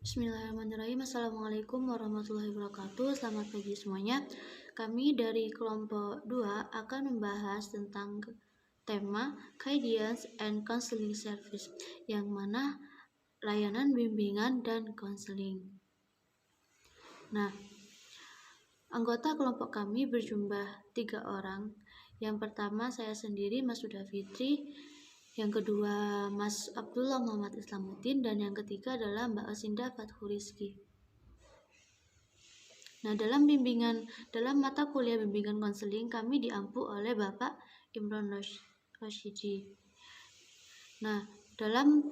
Bismillahirrahmanirrahim. Assalamualaikum warahmatullahi wabarakatuh. Selamat pagi semuanya. Kami dari kelompok 2 akan membahas tentang tema Guidance and Counseling Service, yang mana layanan bimbingan dan konseling. Nah, anggota kelompok kami berjumlah 3 orang. Yang pertama saya sendiri, Mas Huda Fitri. Yang kedua, Mas Abdullah Muhammad Islamuddin. Dan yang ketiga adalah Mbak Asinda Fathu Rizki. Nah, dalam mata kuliah bimbingan konseling kami diampu oleh Bapak Imron Roshidi. Nah, dalam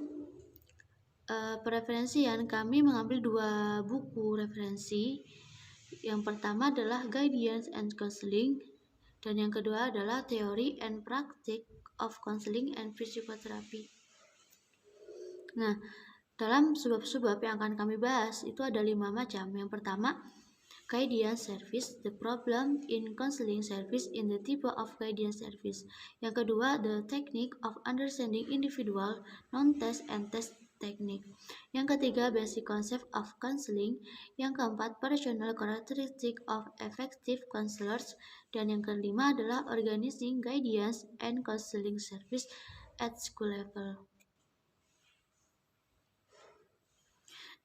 pereferensian kami mengambil 2 buku referensi. Yang pertama adalah Guidance and Counseling, dan yang kedua adalah Theory and Practice of Counseling and Psychotherapy. Nah, dalam sebab-sebab yang akan kami bahas itu ada 5 macam. Yang pertama, Guidance Service, the problem in counseling service in the type of guidance service. Yang kedua, the technique of understanding individual, non-test and test technique. Yang ketiga, basic concept of counseling. Yang keempat, personal characteristic of effective counselors. Dan yang kelima adalah organizing guidance and counseling service at school level.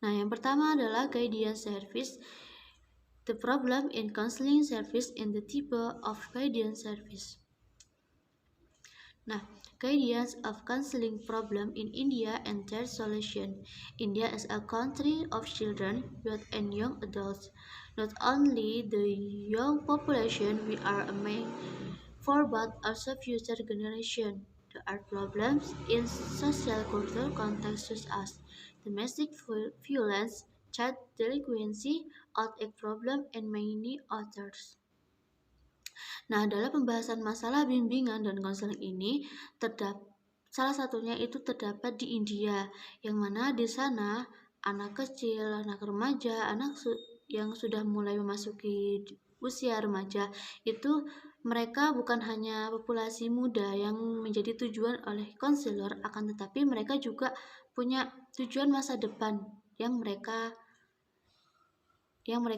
Nah, yang pertama adalah guidance service, the problem in counseling service in the type of guidance service. Nah, guidance of counseling problem in India and their solution. India is a country of children, youth and young adults. Not only the young population we are aiming for, but also future generation. There are problems in social cultural context such as domestic violence, child delinquency, old age problem, and many others. Nah, dalam pembahasan masalah bimbingan dan konseling ini salah satunya itu terdapat di India, yang mana di sana anak kecil, anak remaja, yang sudah mulai memasuki usia remaja itu mereka bukan hanya populasi muda yang menjadi tujuan oleh konselor, akan tetapi mereka juga punya tujuan masa depan yang mereka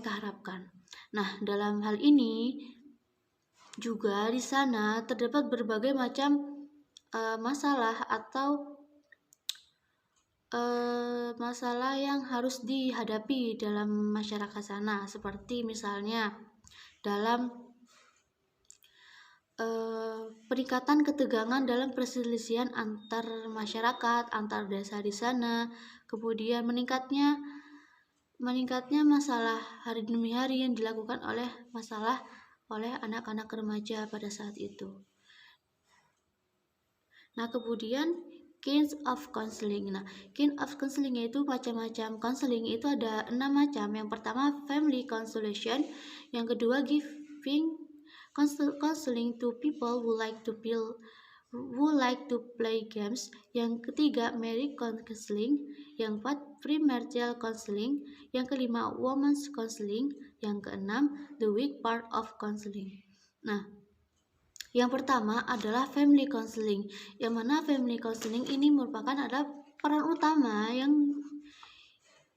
harapkan. Nah, dalam hal ini juga di sana terdapat berbagai macam masalah atau masalah yang harus dihadapi dalam masyarakat sana, seperti misalnya dalam peningkatan ketegangan dalam perselisihan antar masyarakat, antar desa di sana, kemudian meningkatnya masalah hari demi hari yang dilakukan oleh anak-anak remaja pada saat itu. Nah, kemudian kinds of counseling. Nah, kind of counseling itu macam-macam. Counseling itu ada 6 macam. Yang pertama, family consultation. Yang kedua, giving counseling to people who like to play games. Yang ketiga, marriage counseling. Yang keempat, premarital counseling. Yang kelima, women's counseling. Yang keenam, the weak part of counseling. Nah, yang pertama adalah family counseling, yang mana family counseling ini merupakan adalah peran utama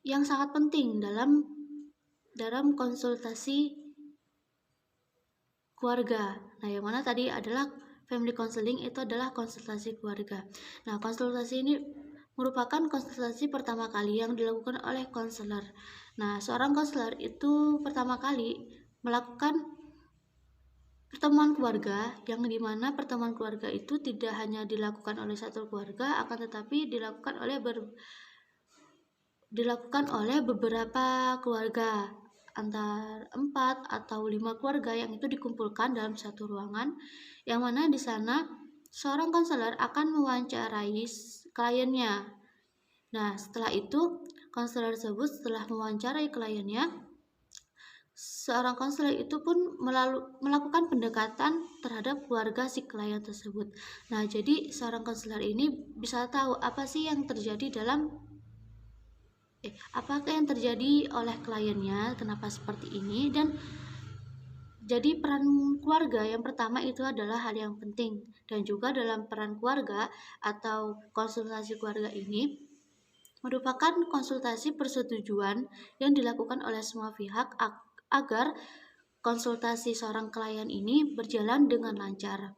yang sangat penting dalam konsultasi keluarga. Nah, yang mana tadi adalah family counseling itu adalah konsultasi keluarga. Nah, konsultasi ini merupakan konsultasi pertama kali yang dilakukan oleh konselor. Nah, seorang konselor itu pertama kali melakukan pertemuan keluarga, yang dimana pertemuan keluarga itu tidak hanya dilakukan oleh satu keluarga, akan tetapi dilakukan oleh beberapa keluarga, antara 4 atau 5 keluarga yang itu dikumpulkan dalam satu ruangan, yang mana di sana seorang konselor akan mewawancarai kliennya. Nah, setelah itu konselor tersebut setelah mewawancarai kliennya, seorang konselor itu pun melakukan pendekatan terhadap keluarga si klien tersebut. Nah, jadi seorang konselor ini bisa tahu apa sih yang terjadi apakah yang terjadi oleh kliennya, kenapa seperti ini. Dan jadi peran keluarga yang pertama itu adalah hal yang penting, dan juga dalam peran keluarga atau konsultasi keluarga ini merupakan konsultasi persetujuan yang dilakukan oleh semua pihak agar konsultasi seorang klien ini berjalan dengan lancar.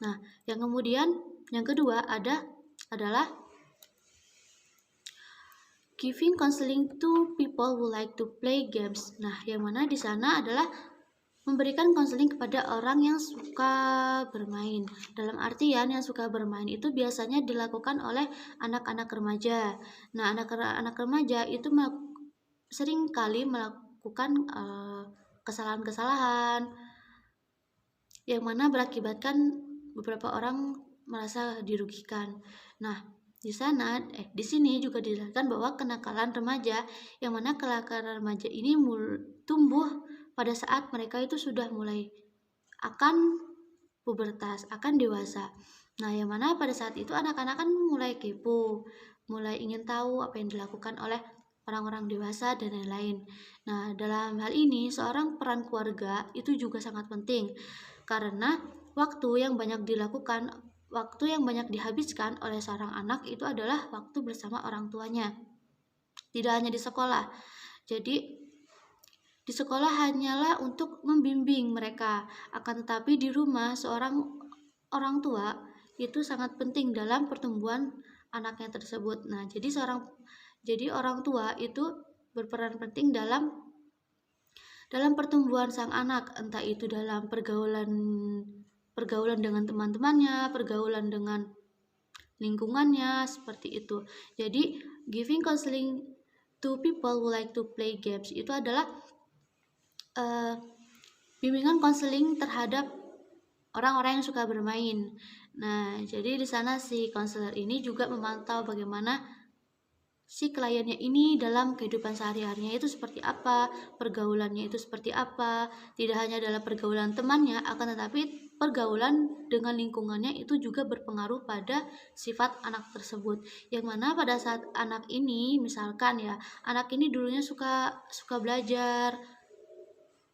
Nah, yang kedua adalah giving counseling to people who like to play games. Nah, yang mana di sana adalah memberikan konseling kepada orang yang suka bermain. Dalam artian yang suka bermain itu biasanya dilakukan oleh anak-anak remaja. Nah, anak-anak remaja itu sering kali melakukan kesalahan-kesalahan yang mana berakibatkan beberapa orang merasa dirugikan. Nah, di sini juga dijelaskan bahwa kenakalan remaja, yang mana kenakalan remaja ini tumbuh pada saat mereka itu sudah mulai akan pubertas, akan dewasa. Nah, yang mana pada saat itu anak-anak kan mulai kepo, mulai ingin tahu apa yang dilakukan oleh orang-orang dewasa dan lain-lain. Nah, dalam hal ini seorang peran keluarga itu juga sangat penting karena waktu yang banyak dihabiskan oleh seorang anak itu adalah waktu bersama orang tuanya. Tidak hanya di sekolah. Jadi di sekolah hanyalah untuk membimbing mereka, akan tetapi di rumah seorang orang tua itu sangat penting dalam pertumbuhan anaknya tersebut. Nah, jadi orang tua itu berperan penting dalam pertumbuhan sang anak, entah itu dalam pergaulan dengan teman-temannya, pergaulan dengan lingkungannya, seperti itu. Jadi, giving counseling to people who like to play games itu adalah bimbingan konseling terhadap orang-orang yang suka bermain. Nah, jadi di sana si konselor ini juga memantau bagaimana si kliennya ini dalam kehidupan sehari-harinya itu seperti apa, pergaulannya itu seperti apa, tidak hanya dalam pergaulan temannya, akan tetapi pergaulan dengan lingkungannya itu juga berpengaruh pada sifat anak tersebut. Yang mana pada saat anak ini, misalkan ya, anak ini dulunya suka belajar,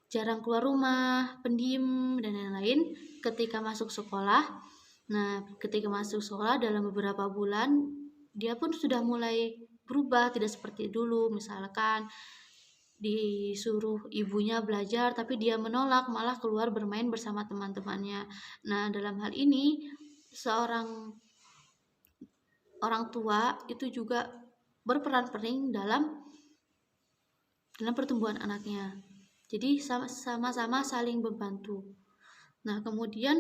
jarang keluar rumah, pendiam, dan lain-lain. Ketika masuk sekolah dalam beberapa bulan, dia pun sudah mulai berubah, tidak seperti dulu. Misalkan disuruh ibunya belajar, tapi dia menolak, malah keluar bermain bersama teman-temannya. Nah, dalam hal ini, seorang orang tua itu juga berperan penting dalam pertumbuhan anaknya. Jadi sama-sama saling membantu. Nah, kemudian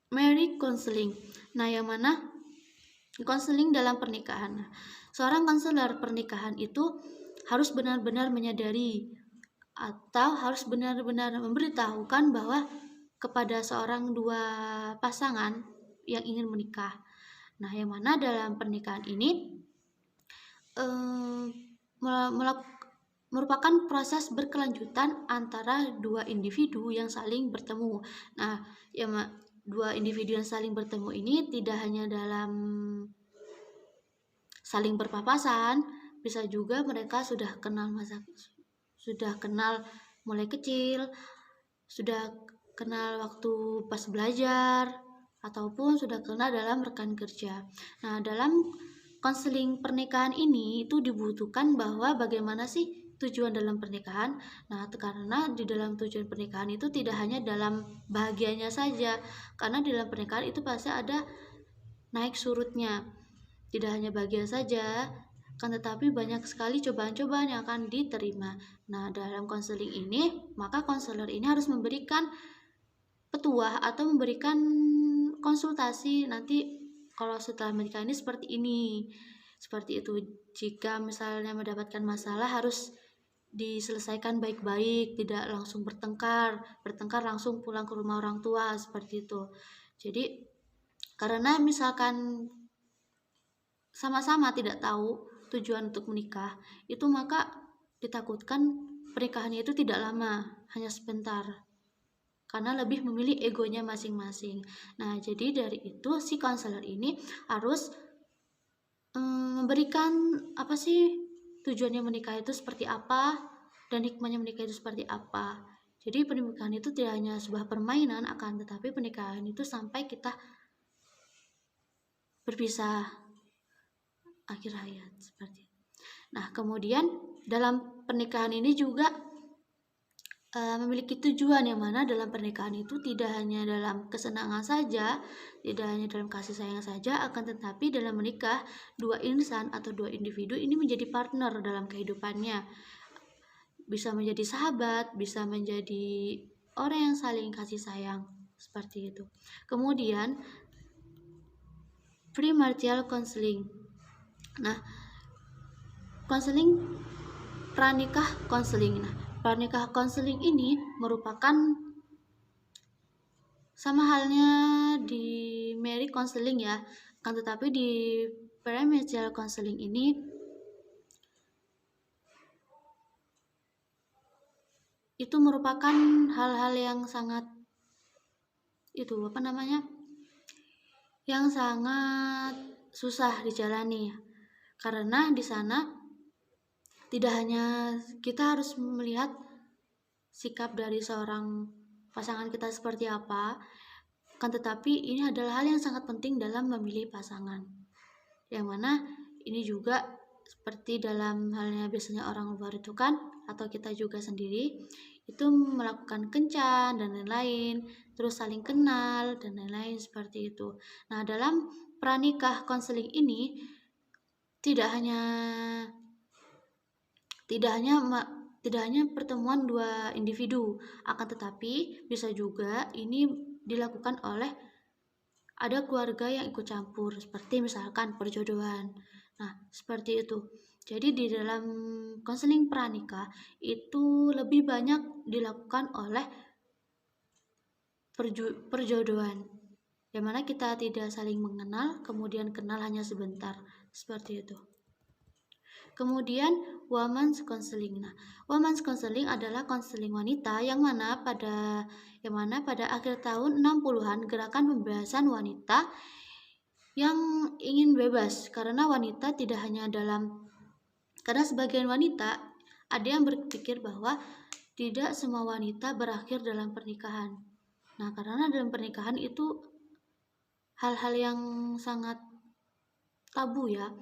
marriage counseling. Nah, yang mana konseling dalam pernikahan. Seorang konselor pernikahan itu harus benar-benar menyadari atau harus benar-benar memberitahukan bahwa kepada seorang dua pasangan yang ingin menikah. Nah, yang mana dalam pernikahan ini merupakan proses berkelanjutan antara dua individu yang saling bertemu. Nah, dua individu yang saling bertemu ini tidak hanya dalam saling berpapasan, bisa juga mereka sudah kenal mulai kecil, sudah kenal waktu pas belajar, ataupun sudah kenal dalam rekan kerja. Nah, dalam konseling pernikahan ini itu dibutuhkan bahwa bagaimana sih tujuan dalam pernikahan. Nah, karena di dalam tujuan pernikahan itu tidak hanya dalam bahagianya saja, karena di dalam pernikahan itu pasti ada naik surutnya. Tidak hanya bahagia saja, kan tetapi banyak sekali cobaan-cobaan yang akan diterima. Nah, dalam konseling ini, maka konselor ini harus memberikan petuah atau memberikan konsultasi nanti kalau setelah menikah ini seperti ini. Seperti itu. Jika misalnya mendapatkan masalah harus diselesaikan baik-baik, tidak langsung bertengkar langsung pulang ke rumah orang tua, seperti itu. Jadi karena misalkan sama-sama tidak tahu tujuan untuk menikah, itu maka ditakutkan pernikahannya itu tidak lama, hanya sebentar, karena lebih memilih egonya masing-masing. Nah, jadi dari itu si konselor ini harus memberikan apa sih tujuannya menikah itu seperti apa dan hikmahnya menikah itu seperti apa. Jadi pernikahan itu tidak hanya sebuah permainan, akan tetapi pernikahan itu sampai kita berpisah. akhir hayat seperti itu. Nah, kemudian dalam pernikahan ini juga memiliki tujuan, yang mana dalam pernikahan itu tidak hanya dalam kesenangan saja, tidak hanya dalam kasih sayang saja, akan tetapi dalam menikah dua insan atau dua individu ini menjadi partner dalam kehidupannya, bisa menjadi sahabat, bisa menjadi orang yang saling kasih sayang seperti itu. Kemudian premarital counseling. Nah, konseling pranikah konseling. Nah, pranikah konseling ini merupakan sama halnya di marriage counseling ya, kan tetapi di premarital counseling ini itu merupakan hal-hal yang sangat yang sangat susah dijalani, karena di sana tidak hanya kita harus melihat sikap dari seorang pasangan kita seperti apa, kan tetapi ini adalah hal yang sangat penting dalam memilih pasangan, yang mana ini juga seperti dalam halnya biasanya orang luar itu kan, atau kita juga sendiri itu melakukan kencan dan lain-lain, terus saling kenal dan lain-lain seperti itu. Nah, dalam pranikah konseling ini tidak hanya pertemuan dua individu, akan tetapi bisa juga ini dilakukan oleh ada keluarga yang ikut campur, seperti misalkan perjodohan. Nah, seperti itu. Jadi di dalam konseling pranikah itu lebih banyak dilakukan oleh perjodohan, yang mana kita tidak saling mengenal, kemudian kenal hanya sebentar, seperti itu. Kemudian women's counseling. Nah, women's counseling adalah konseling wanita yang mana pada akhir tahun 60-an gerakan pembebasan wanita yang ingin bebas, karena wanita tidak hanya karena sebagian wanita ada yang berpikir bahwa tidak semua wanita berakhir dalam pernikahan. Nah, karena dalam pernikahan itu hal-hal yang sangat tabu ya.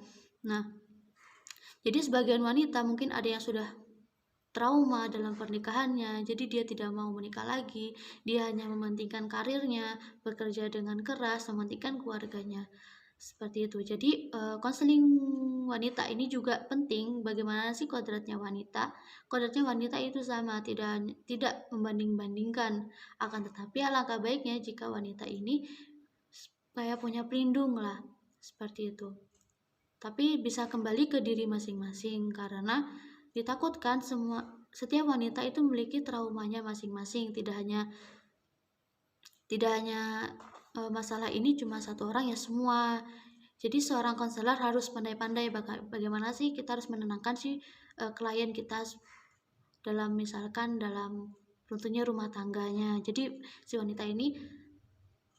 Nah, jadi sebagian wanita mungkin ada yang sudah trauma dalam pernikahannya, jadi dia tidak mau menikah lagi, dia hanya mementingkan karirnya, bekerja dengan keras, mementingkan keluarganya. Seperti itu. Jadi konseling wanita ini juga penting. Bagaimana sih kodratnya wanita? Kodratnya wanita itu sama, tidak membanding-bandingkan. Akan tetapi alangkah baiknya jika wanita ini supaya punya pelindung lah, seperti itu. Tapi bisa kembali ke diri masing-masing, karena ditakutkan setiap wanita itu memiliki traumanya masing-masing. Tidak hanya masalah ini cuma satu orang ya, semua. Jadi seorang konselor harus pandai-pandai bagaimana sih kita harus menenangkan klien kita misalkan dalam tentunya rumah tangganya. Jadi si wanita ini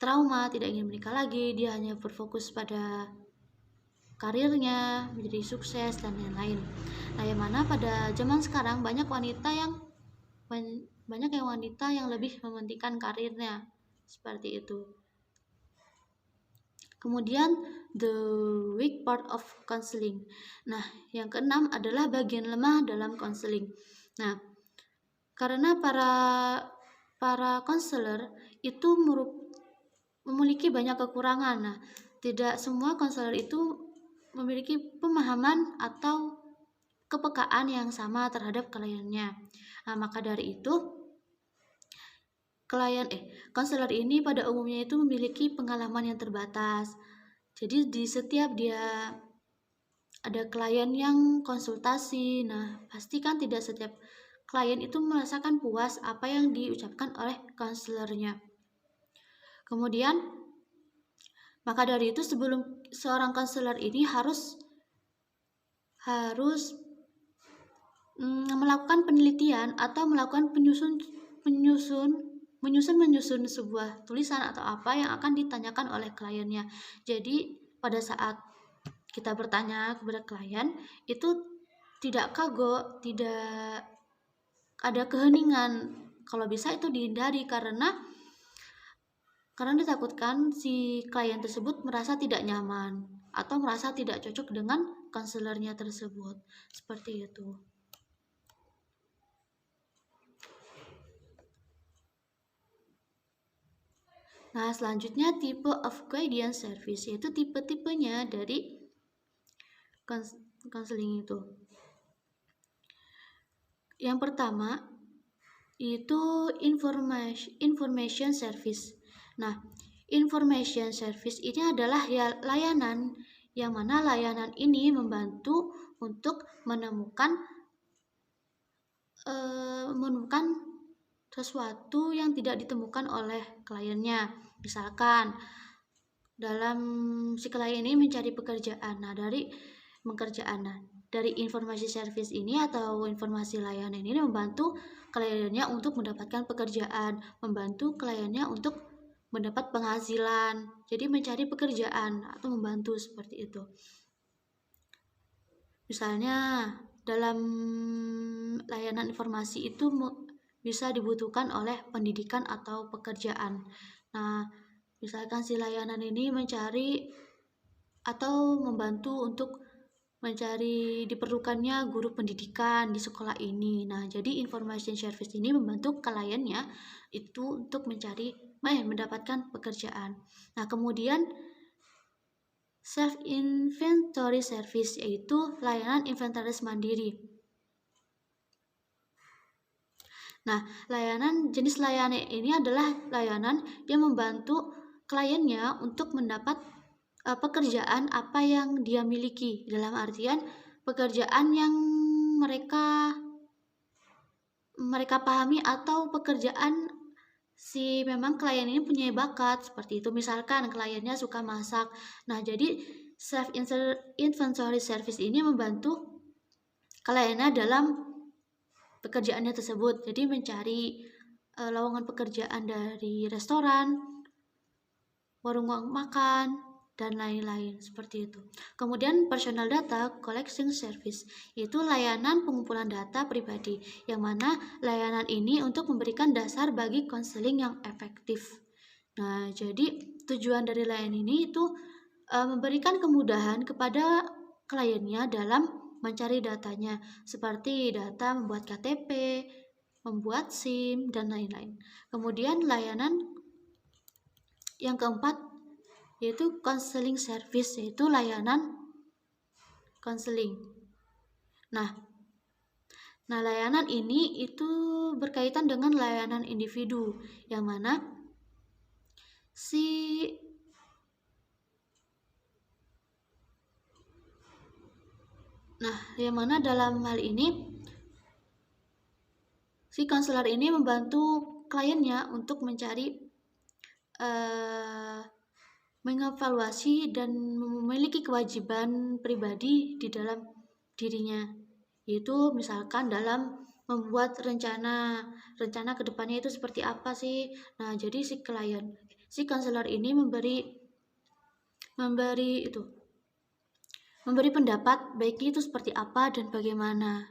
trauma, tidak ingin menikah lagi, dia hanya berfokus pada karirnya, menjadi sukses dan lain-lain. Nah, yang mana pada zaman sekarang banyak wanita yang lebih mementingkan karirnya, seperti itu. Kemudian the weak part of counseling. Nah, yang keenam adalah bagian lemah dalam counseling. Nah, karena para konselor itu memiliki banyak kekurangan. Nah, tidak semua konselor itu memiliki pemahaman atau kepekaan yang sama terhadap kliennya. Nah, maka dari itu konselor ini pada umumnya itu memiliki pengalaman yang terbatas. Jadi di setiap dia ada klien yang konsultasi, nah pasti kan tidak setiap klien itu merasakan puas apa yang diucapkan oleh konselornya. Kemudian maka dari itu sebelum seorang konselor ini harus melakukan penelitian atau melakukan menyusun sebuah tulisan atau apa yang akan ditanyakan oleh kliennya. Jadi pada saat kita bertanya kepada klien itu tidak kagok, tidak ada keheningan. Kalau bisa itu dihindari, karena ditakutkan si klien tersebut merasa tidak nyaman atau merasa tidak cocok dengan konselornya tersebut. Seperti itu. Nah, selanjutnya tipe of guidance service, yaitu tipe-tipenya dari konseling itu. Yang pertama itu information service. Nah, information service ini adalah layanan yang mana layanan ini membantu untuk menemukan sesuatu yang tidak ditemukan oleh kliennya. Misalkan dalam si klien ini mencari pekerjaan. Nah, dari informasi service ini atau informasi layanan ini membantu kliennya untuk mendapatkan pekerjaan, membantu kliennya untuk mendapat penghasilan. Jadi mencari pekerjaan atau membantu seperti itu. Misalnya dalam layanan informasi itu bisa dibutuhkan oleh pendidikan atau pekerjaan. Nah, misalkan si layanan ini mencari atau membantu untuk mencari diperlukannya guru pendidikan di sekolah ini. Nah, jadi information service ini membantu kliennya itu untuk mendapatkan pekerjaan. Nah, kemudian self inventory service, yaitu layanan inventaris mandiri. Nah, jenis layanan ini adalah layanan yang membantu kliennya untuk mendapat pekerjaan apa yang dia miliki, dalam artian pekerjaan yang mereka pahami atau pekerjaan si memang klien ini punya bakat seperti itu. Misalkan kliennya suka masak. Nah, jadi self inventory service ini membantu kliennya dalam pekerjaannya tersebut. Jadi mencari lowongan pekerjaan dari restoran, warung makan, dan lain-lain seperti itu. Kemudian personal data collection service, yaitu layanan pengumpulan data pribadi, yang mana layanan ini untuk memberikan dasar bagi konseling yang efektif. Nah, jadi tujuan dari layanan ini itu memberikan kemudahan kepada kliennya dalam mencari datanya, seperti data membuat KTP, membuat SIM, dan lain-lain. Kemudian layanan yang keempat yaitu counseling service, yaitu layanan counseling. Nah, layanan ini itu berkaitan dengan layanan individu, yang mana dalam hal ini si konselor ini membantu kliennya untuk mencari mengevaluasi dan memiliki kewajiban pribadi di dalam dirinya, yaitu misalkan dalam membuat rencana kedepannya itu seperti apa sih. Nah, jadi si konselor ini memberi pendapat baiknya itu seperti apa dan bagaimana.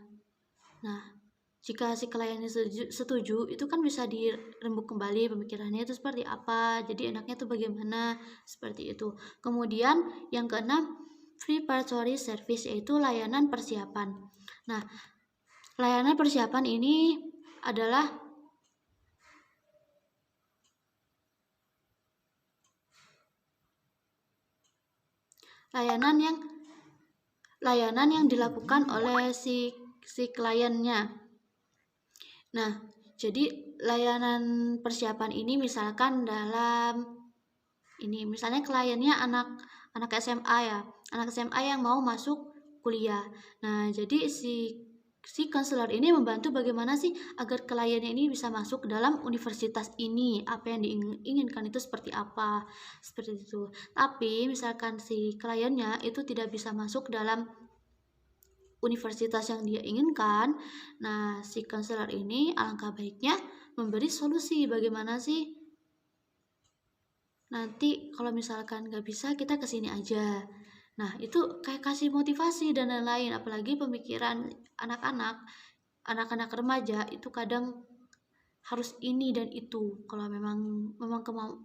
Nah, jika si kliennya setuju, itu kan bisa dirembuk kembali pemikirannya itu seperti apa, jadi enaknya itu bagaimana, seperti itu. Kemudian yang keenam, preparatory service, yaitu layanan persiapan. Nah, layanan persiapan ini adalah layanan yang dilakukan oleh si kliennya. Nah, jadi layanan persiapan ini misalkan misalnya kliennya anak SMA ya, anak SMA yang mau masuk kuliah. Nah, jadi si konselor ini membantu bagaimana sih agar kliennya ini bisa masuk ke dalam universitas ini, apa yang diinginkan itu seperti apa, seperti itu. Tapi misalkan si kliennya itu tidak bisa masuk dalam universitas yang dia inginkan, nah si konselor ini alangkah baiknya memberi solusi bagaimana sih nanti kalau misalkan nggak bisa kita kesini aja. Nah, itu kayak kasih motivasi dan lain-lain. Apalagi pemikiran anak-anak remaja itu kadang harus ini dan itu kalau memang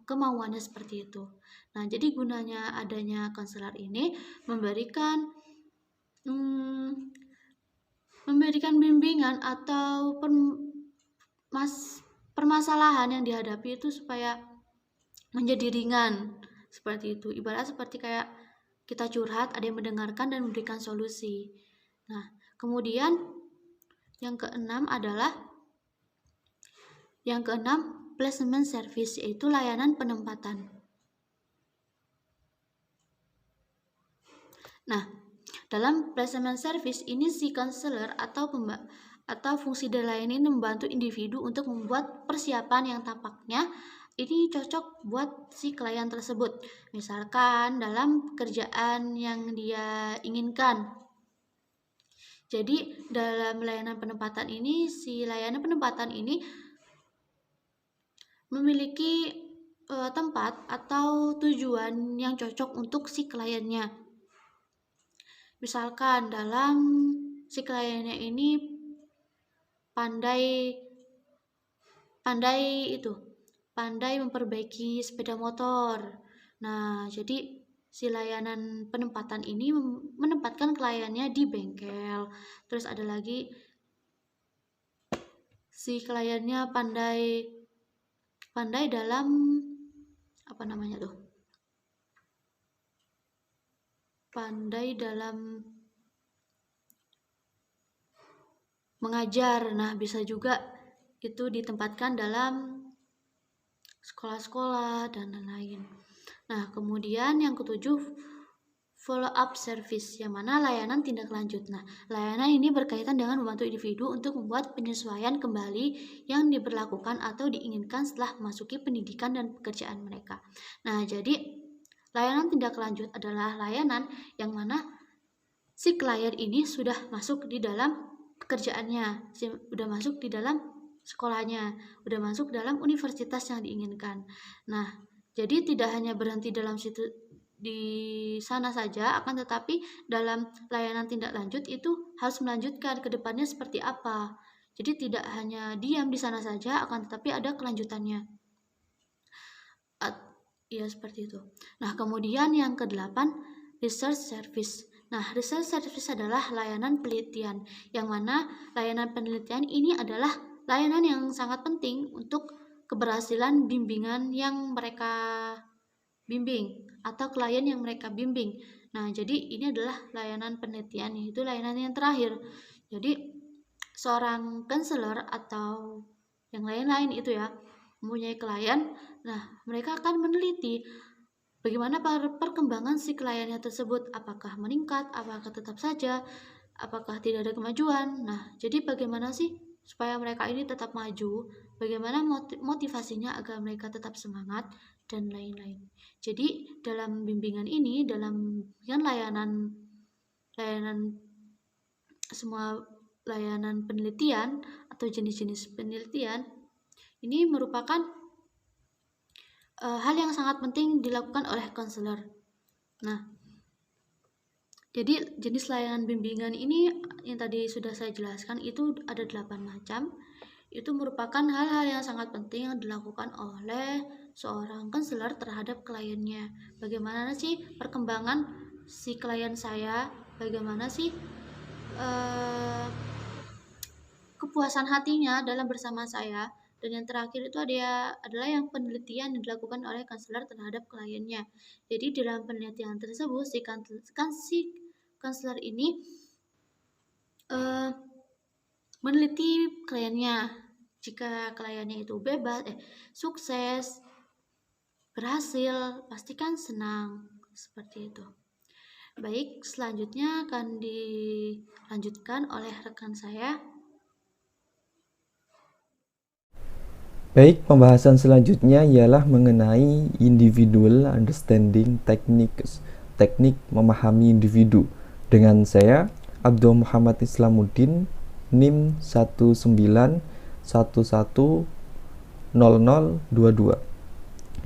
kemauannya seperti itu. Nah, jadi gunanya adanya konselor ini memberikan bimbingan atau permasalahan yang dihadapi itu supaya menjadi ringan, seperti itu. Ibarat seperti kayak kita curhat, ada yang mendengarkan dan memberikan solusi. Nah, kemudian yang keenam, placement service, yaitu layanan penempatan. Nah, dalam placement service ini si konselor atau fungsi lain ini membantu individu untuk membuat persiapan yang tampaknya ini cocok buat si klien tersebut. Misalkan dalam pekerjaan yang dia inginkan. Jadi dalam layanan penempatan ini, si layanan penempatan ini memiliki tempat atau tujuan yang cocok untuk si kliennya. Misalkan dalam si kliennya ini pandai memperbaiki sepeda motor. Nah, jadi si layanan penempatan ini menempatkan kliennya di bengkel. Terus ada lagi si kliennya pandai dalam pandai dalam mengajar. Nah, bisa juga itu ditempatkan dalam sekolah-sekolah dan lain-lain. Nah, kemudian yang ketujuh, follow up service, yang mana layanan tindak lanjut. Nah, layanan ini berkaitan dengan membantu individu untuk membuat penyesuaian kembali yang diberlakukan atau diinginkan setelah memasuki pendidikan dan pekerjaan mereka. Nah, jadi layanan tindak lanjut adalah layanan yang mana si klien ini sudah masuk di dalam pekerjaannya, sudah masuk di dalam sekolahnya, udah masuk dalam universitas yang diinginkan. Nah, jadi tidak hanya berhenti dalam situ di sana saja, akan tetapi dalam layanan tindak lanjut itu harus melanjutkan ke depannya seperti apa. Jadi tidak hanya diam di sana saja, akan tetapi ada kelanjutannya. Ya, seperti itu. Nah, kemudian yang kedelapan, research service. Nah, research service adalah layanan penelitian, yang mana layanan penelitian ini adalah layanan yang sangat penting untuk keberhasilan bimbingan yang mereka bimbing atau klien yang mereka bimbing. Nah, jadi ini adalah layanan penelitian, yaitu layanan yang terakhir. Jadi seorang konselor atau yang lain-lain itu ya mempunyai klien. Nah, mereka akan meneliti bagaimana perkembangan si kliennya tersebut, apakah meningkat, apakah tetap saja, apakah tidak ada kemajuan. Nah, jadi bagaimana sih supaya mereka ini tetap maju, bagaimana motivasinya agar mereka tetap semangat, dan lain-lain. Jadi dalam bimbingan ini, dalam layanan semua layanan penelitian atau jenis-jenis penelitian, ini merupakan hal yang sangat penting dilakukan oleh konselor. Nah, jadi jenis layanan bimbingan ini yang tadi sudah saya jelaskan itu ada 8 macam. Itu merupakan hal-hal yang sangat penting yang dilakukan oleh seorang konselor terhadap kliennya. Bagaimana sih perkembangan si klien saya, bagaimana sih kepuasan hatinya dalam bersama saya. Dan yang terakhir itu adalah yang penelitian yang dilakukan oleh konselor terhadap kliennya. Jadi dalam penelitian tersebut si konselor ini meneliti kliennya. Jika kliennya itu bebas, sukses, berhasil, pastikan senang, seperti itu. Baik, selanjutnya akan dilanjutkan oleh rekan saya. Baik, pembahasan selanjutnya ialah mengenai individual understanding techniques, teknik memahami individu. Dengan saya, Abdul Muhammad Islamuddin, NIM 19110022.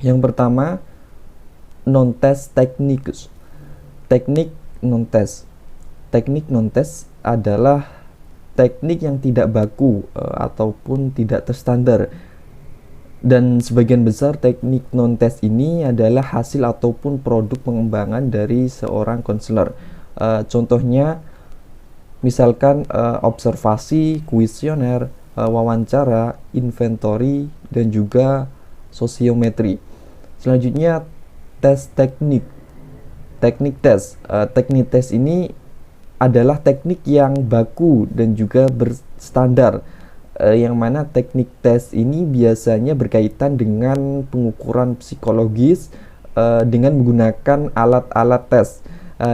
Yang pertama, non-test techniques. Teknik non-test. Teknik non-test adalah teknik yang tidak baku ataupun tidak terstandar. Dan sebagian besar teknik non-tes ini adalah hasil ataupun produk pengembangan dari seorang konselor. Contohnya misalkan observasi, kuesioner, wawancara, inventory, dan juga sosiometri. Selanjutnya tes teknik. Teknik tes. Teknik tes ini adalah teknik yang baku dan juga berstandar, yang mana teknik tes ini biasanya berkaitan dengan pengukuran psikologis dengan menggunakan alat-alat tes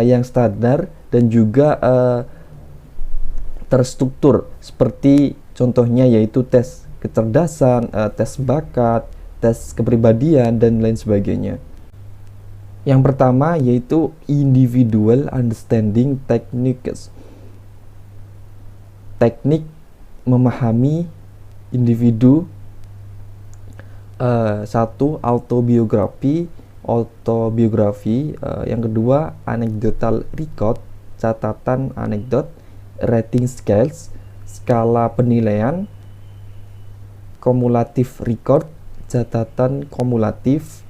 yang standar dan juga terstruktur, seperti contohnya yaitu tes kecerdasan, tes bakat, tes kepribadian, dan lain sebagainya. Yang pertama yaitu individual understanding techniques. Teknik memahami individu. Satu, autobiografi. Yang kedua, anecdotal record, catatan anekdot. Rating scales, skala penilaian. Cumulative record, catatan kumulatif.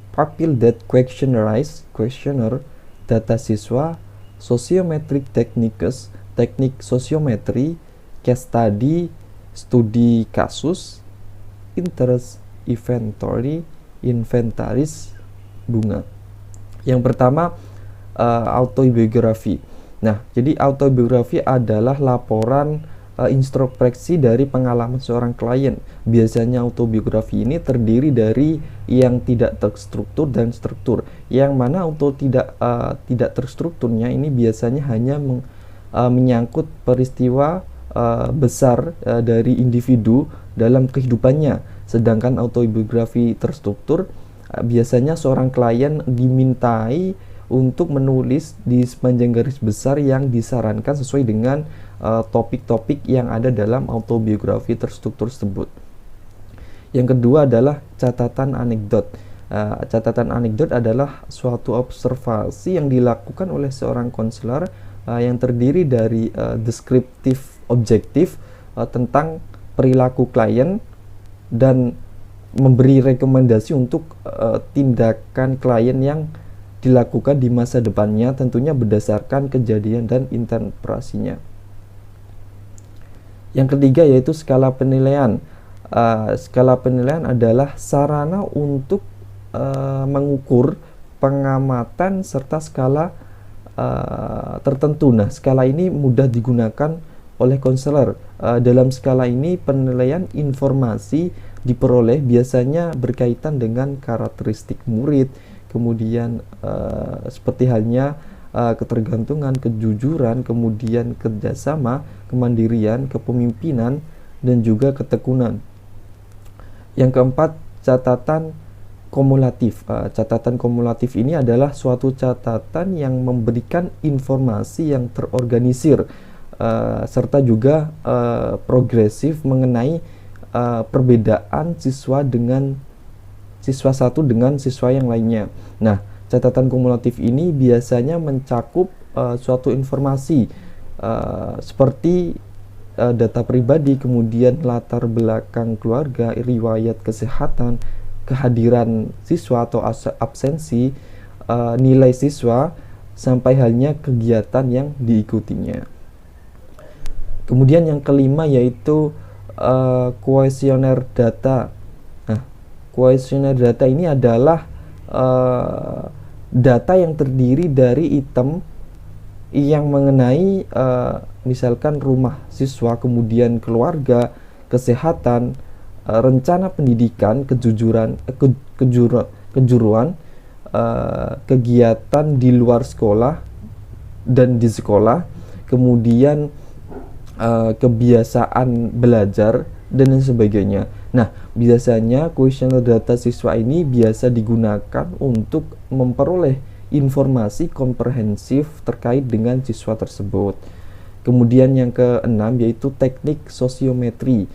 Papil that questionnaire, data siswa. Sociometric techniques, teknik sosiometri. Case study, studi kasus. Interest, inventory, inventaris, bunga. Yang pertama, autobiografi. Nah, jadi autobiografi adalah laporan introspeksi dari pengalaman seorang klien. Biasanya autobiografi ini terdiri dari yang tidak terstruktur dan struktur. Yang mana tidak terstrukturnya ini biasanya hanya menyangkut peristiwa besar dari individu dalam kehidupannya. Sedangkan autobiografi terstruktur biasanya seorang klien dimintai untuk menulis di sepanjang garis besar yang disarankan sesuai dengan topik-topik yang ada dalam autobiografi terstruktur tersebut. Yang kedua adalah catatan anekdot. Catatan anekdot adalah suatu observasi yang dilakukan oleh seorang konselor yang terdiri dari deskriptif objektif tentang perilaku klien dan memberi rekomendasi untuk tindakan klien yang dilakukan di masa depannya, tentunya berdasarkan kejadian dan interpretasinya. Yang ketiga yaitu skala penilaian. Skala penilaian adalah sarana untuk mengukur pengamatan serta skala tertentu. Nah, skala ini mudah digunakan oleh konselor. Dalam skala ini penilaian informasi diperoleh biasanya berkaitan dengan karakteristik murid, kemudian seperti halnya ketergantungan, kejujuran, kemudian kerjasama, kemandirian, kepemimpinan, dan juga ketekunan. Yang keempat, catatan kumulatif. Catatan kumulatif ini adalah suatu catatan yang memberikan informasi yang terorganisir serta juga progresif mengenai perbedaan siswa satu dengan siswa yang lainnya. Nah, catatan kumulatif ini biasanya mencakup suatu informasi seperti data pribadi, kemudian latar belakang keluarga, riwayat kesehatan, kehadiran siswa atau absensi, nilai siswa, sampai halnya kegiatan yang diikutinya. Kemudian yang kelima yaitu kuesioner data. Nah, kuesioner data ini adalah data yang terdiri dari item yang mengenai misalkan rumah siswa, kemudian keluarga, kesehatan, rencana pendidikan, kejuruan, kegiatan di luar sekolah dan di sekolah, kemudian kebiasaan belajar, dan lain sebagainya. Nah, biasanya kuesioner data siswa ini biasa digunakan untuk memperoleh informasi komprehensif terkait dengan siswa tersebut. Kemudian yang keenam yaitu teknik sosiometri.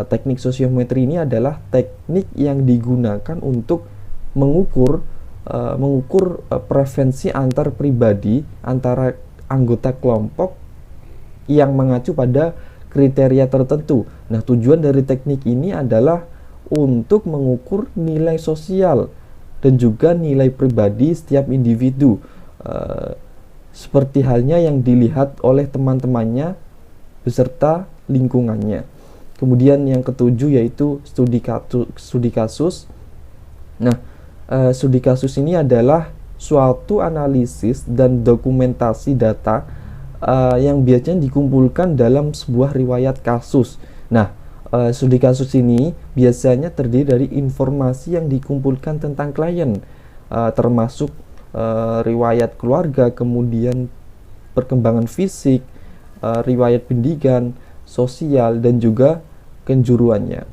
Teknik sosiometri ini adalah teknik yang digunakan untuk mengukur preferensi antar pribadi, antara anggota kelompok yang mengacu pada kriteria tertentu. Nah, tujuan dari teknik ini adalah untuk mengukur nilai sosial dan juga nilai pribadi setiap individu, seperti halnya yang dilihat oleh teman-temannya beserta lingkungannya. Kemudian yang ketujuh yaitu studi kasus. Nah, studi kasus ini adalah suatu analisis dan dokumentasi data yang biasanya dikumpulkan dalam sebuah riwayat kasus. Nah, studi kasus ini biasanya terdiri dari informasi yang dikumpulkan tentang klien, termasuk riwayat keluarga, kemudian perkembangan fisik, riwayat pendidikan, sosial, dan juga kejuruannya.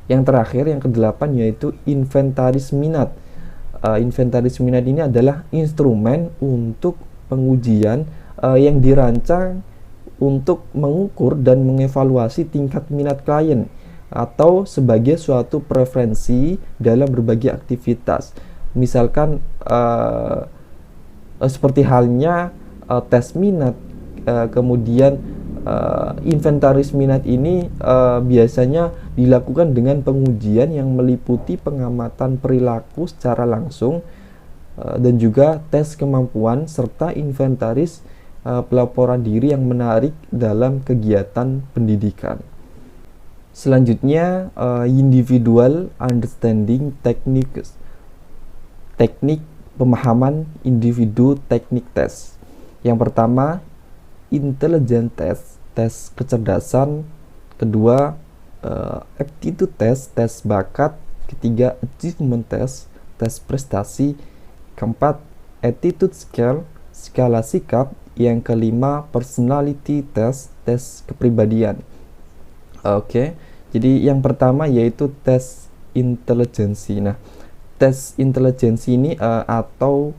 Yang terakhir, yang kedelapan, yaitu inventaris minat. Inventaris minat ini adalah instrumen untuk pengujian yang dirancang untuk mengukur dan mengevaluasi tingkat minat klien atau sebagai suatu preferensi dalam berbagai aktivitas. Misalkan seperti halnya tes minat, kemudian inventaris minat ini biasanya dilakukan dengan pengujian yang meliputi pengamatan perilaku secara langsung dan juga tes kemampuan serta inventaris pelaporan diri yang menarik dalam kegiatan pendidikan. Selanjutnya, individual understanding techniques, teknik pemahaman individu, teknik tes. Yang pertama, intelligence test, tes kecerdasan. Kedua, aptitude test, tes bakat. Ketiga, achievement test, tes prestasi. Keempat, attitude scale, skala sikap. Yang kelima, personality test, tes kepribadian. Oke, jadi yang pertama yaitu tes intelijensi. Nah, tes intelijensi ini atau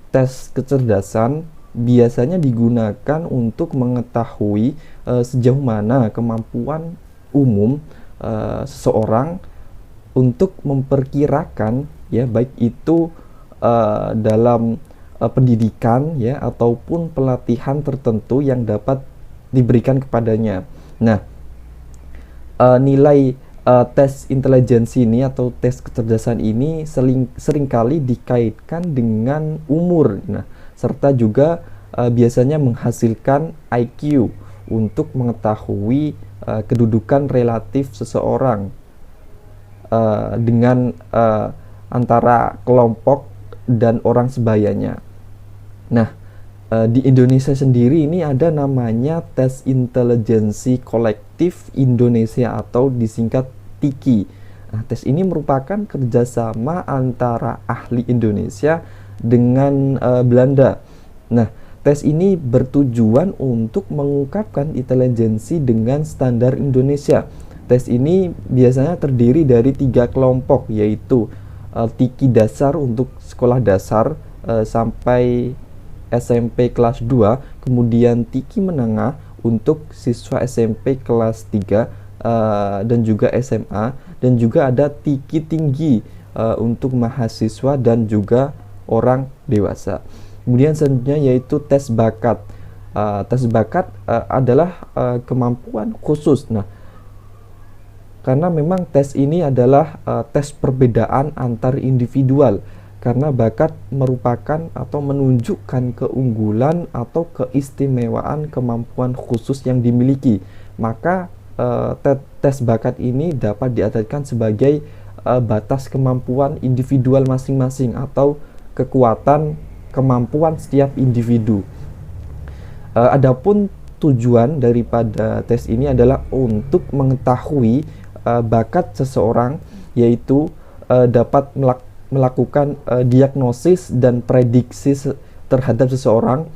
tes kecerdasan biasanya digunakan untuk mengetahui sejauh mana kemampuan umum seseorang untuk memperkirakan, ya, baik itu dalam pendidikan, ya, ataupun pelatihan tertentu yang dapat diberikan kepadanya. Nah, nilai tes intelijensi ini atau tes kecerdasan ini seringkali dikaitkan dengan umur. Nah, serta juga biasanya menghasilkan IQ untuk mengetahui kedudukan relatif seseorang dengan antara kelompok dan orang sebayanya. Nah, di Indonesia sendiri ini ada namanya tes intelijensi kolektif Indonesia atau disingkat TIKI. Nah, tes ini merupakan kerjasama antara ahli Indonesia dengan Belanda. Nah, tes ini bertujuan untuk mengungkapkan intelijensi dengan standar Indonesia. Tes ini biasanya terdiri dari 3 kelompok, yaitu TIKI dasar untuk sekolah dasar sampai SMP kelas 2, kemudian TIKI menengah untuk siswa SMP kelas 3 dan juga SMA, dan juga ada TIKI tinggi untuk mahasiswa dan juga orang dewasa. Kemudian selanjutnya yaitu tes bakat. Tes bakat adalah kemampuan khusus. Nah, karena memang tes ini adalah tes perbedaan antar individual, karena bakat merupakan atau menunjukkan keunggulan atau keistimewaan kemampuan khusus yang dimiliki. Maka tes bakat ini dapat diartikan sebagai batas kemampuan individual masing-masing atau kekuatan kemampuan setiap individu. Adapun tujuan daripada tes ini adalah untuk mengetahui bakat seseorang, yaitu dapat melakukan diagnosis dan prediksi terhadap seseorang,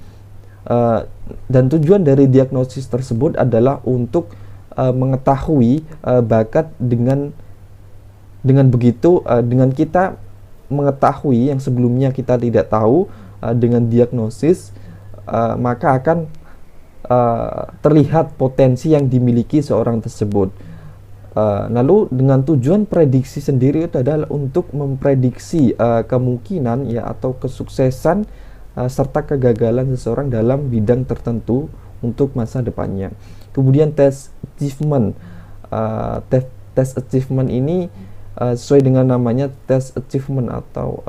dan tujuan dari diagnosis tersebut adalah untuk mengetahui bakat. Dengan begitu, dengan kita mengetahui yang sebelumnya kita tidak tahu, dengan diagnosis maka akan terlihat potensi yang dimiliki seorang tersebut. Lalu dengan tujuan prediksi sendiri itu adalah untuk memprediksi kemungkinan, ya, atau kesuksesan serta kegagalan seseorang dalam bidang tertentu untuk masa depannya. Kemudian tes achievement. Tes achievement ini sesuai dengan namanya tes achievement atau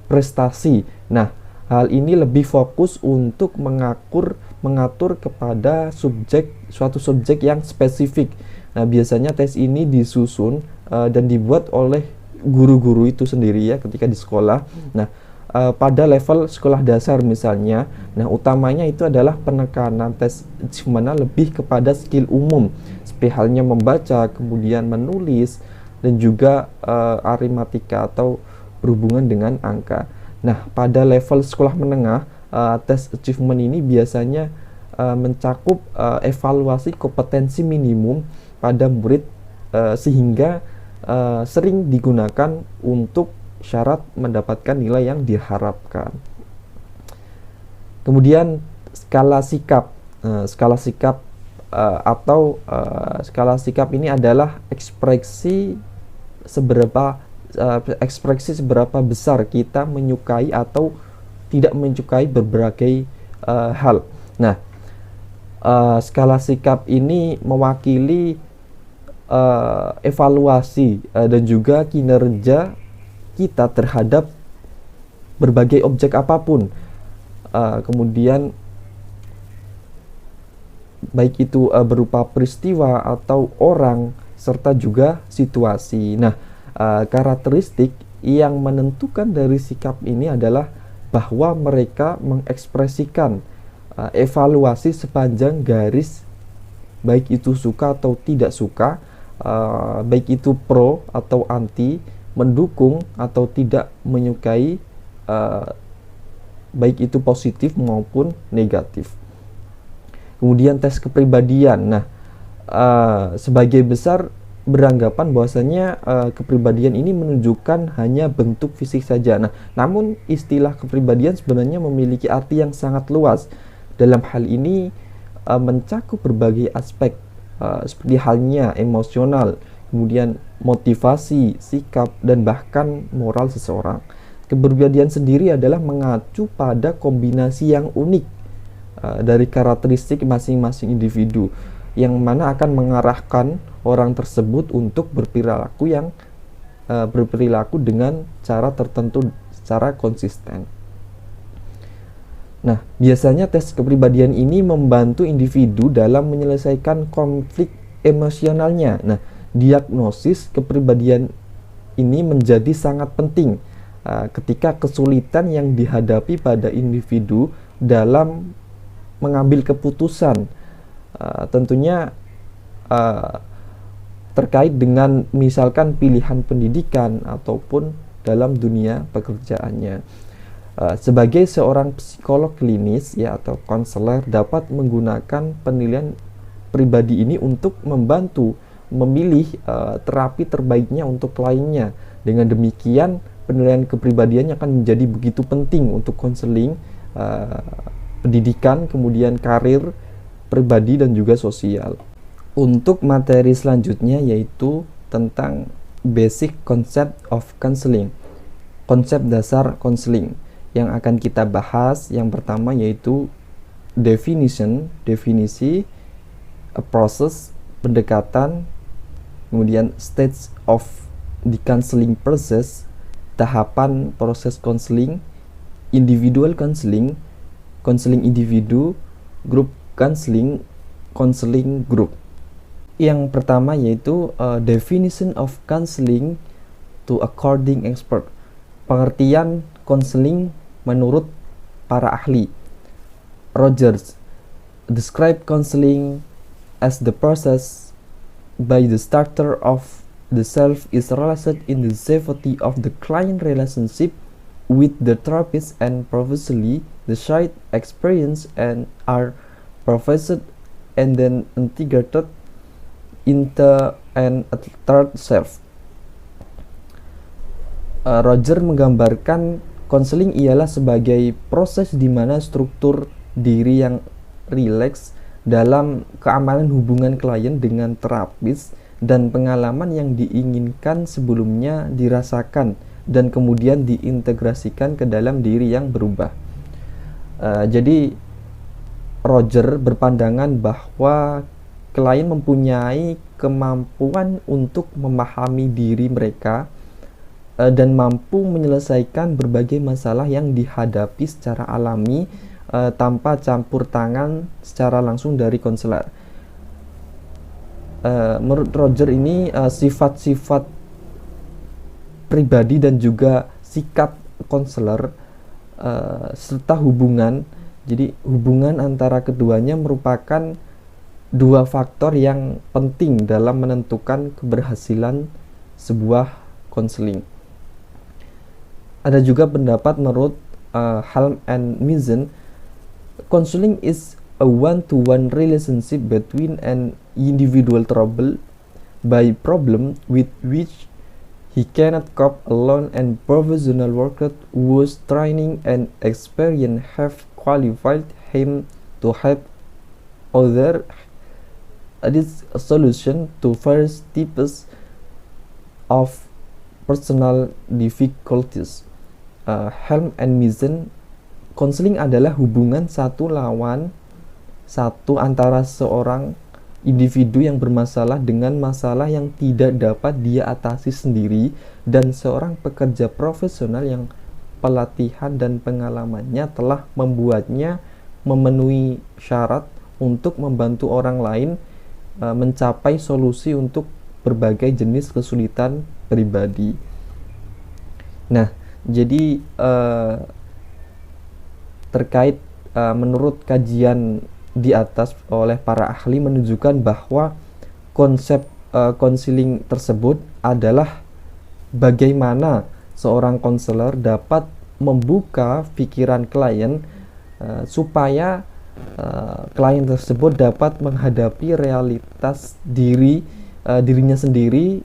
prestasi. Nah, hal ini lebih fokus untuk mengatur kepada suatu subjek yang spesifik. Nah, biasanya tes ini disusun dan dibuat oleh guru-guru itu sendiri ya ketika di sekolah. Nah, pada level sekolah dasar misalnya, nah utamanya itu adalah penekanan tes achievement lebih kepada skill umum, seperti halnya membaca, kemudian menulis, dan juga aritmatika atau berhubungan dengan angka. Nah, pada level sekolah menengah, tes achievement ini biasanya mencakup evaluasi kompetensi minimum pada murid sehingga sering digunakan untuk syarat mendapatkan nilai yang diharapkan. Kemudian skala sikap. Skala sikap skala sikap ini adalah ekspresi seberapa besar kita menyukai atau tidak menyukai berbagai hal. Nah, skala sikap ini mewakili evaluasi dan juga kinerja kita terhadap berbagai objek apapun, kemudian baik itu berupa peristiwa atau orang serta juga situasi. Nah, karakteristik yang menentukan dari sikap ini adalah bahwa mereka mengekspresikan evaluasi sepanjang garis, baik itu suka atau tidak suka, baik itu pro atau anti, mendukung atau tidak menyukai, baik itu positif maupun negatif. Kemudian tes kepribadian. Nah, sebagian besar beranggapan bahwasanya kepribadian ini menunjukkan hanya bentuk fisik saja. Nah, namun istilah kepribadian sebenarnya memiliki arti yang sangat luas. Dalam hal ini mencakup berbagai aspek, seperti halnya emosional, kemudian motivasi, sikap, dan bahkan moral seseorang. Kepribadian sendiri adalah mengacu pada kombinasi yang unik dari karakteristik masing-masing individu, yang mana akan mengarahkan orang tersebut untuk berperilaku dengan cara tertentu secara konsisten. Nah, biasanya tes kepribadian ini membantu individu dalam menyelesaikan konflik emosionalnya. Nah, diagnosis kepribadian ini menjadi sangat penting ketika kesulitan yang dihadapi pada individu dalam mengambil keputusan, tentunya terkait dengan misalkan pilihan pendidikan ataupun dalam dunia pekerjaannya. Sebagai seorang psikolog klinis ya atau konselor dapat menggunakan penilaian pribadi ini untuk membantu memilih terapi terbaiknya untuk kliennya. Dengan demikian, penilaian kepribadiannya akan menjadi begitu penting untuk konseling pendidikan, kemudian karir pribadi dan juga sosial. Untuk materi selanjutnya yaitu tentang basic concept of counseling, konsep dasar konseling. Yang akan kita bahas yang pertama yaitu definisi, a process, pendekatan, kemudian stage of the counseling process, tahapan proses konseling, individual counseling, konseling individu, group counseling, konseling group. Yang pertama yaitu definition of counseling to according expert, pengertian konseling menurut para ahli. Rogers describe counseling as the process by the starter of the self is realized in the safety of the client relationship with the therapist, and previously the shared experience and are professed and then integrated into an third self. Roger menggambarkan konseling ialah sebagai proses di mana struktur diri yang rileks dalam keamanan hubungan klien dengan terapis dan pengalaman yang diinginkan sebelumnya dirasakan dan kemudian diintegrasikan ke dalam diri yang berubah. Jadi Roger berpandangan bahwa klien mempunyai kemampuan untuk memahami diri mereka dan mampu menyelesaikan berbagai masalah yang dihadapi secara alami tanpa campur tangan secara langsung dari konselor. Menurut Roger ini sifat-sifat pribadi dan juga sikap konselor serta hubungan. Jadi hubungan antara keduanya merupakan dua faktor yang penting dalam menentukan keberhasilan sebuah konseling. Ada juga pendapat menurut Halm and Mizan, counseling is a one-to-one relationship between an individual troubled by problem with which he cannot cope alone, and professional workers whose training and experience have qualified him to help others. This a solution to various types of personal difficulties. Halm and Mizan, konseling adalah hubungan satu lawan satu antara seorang individu yang bermasalah dengan masalah yang tidak dapat dia atasi sendiri dan seorang pekerja profesional yang pelatihan dan pengalamannya telah membuatnya memenuhi syarat untuk membantu orang lain mencapai solusi untuk berbagai jenis kesulitan pribadi. Nah, jadi terkait menurut kajian di atas oleh para ahli menunjukkan bahwa konsep konseling tersebut adalah bagaimana seorang konselor dapat membuka pikiran klien supaya klien tersebut dapat menghadapi realitas dirinya sendiri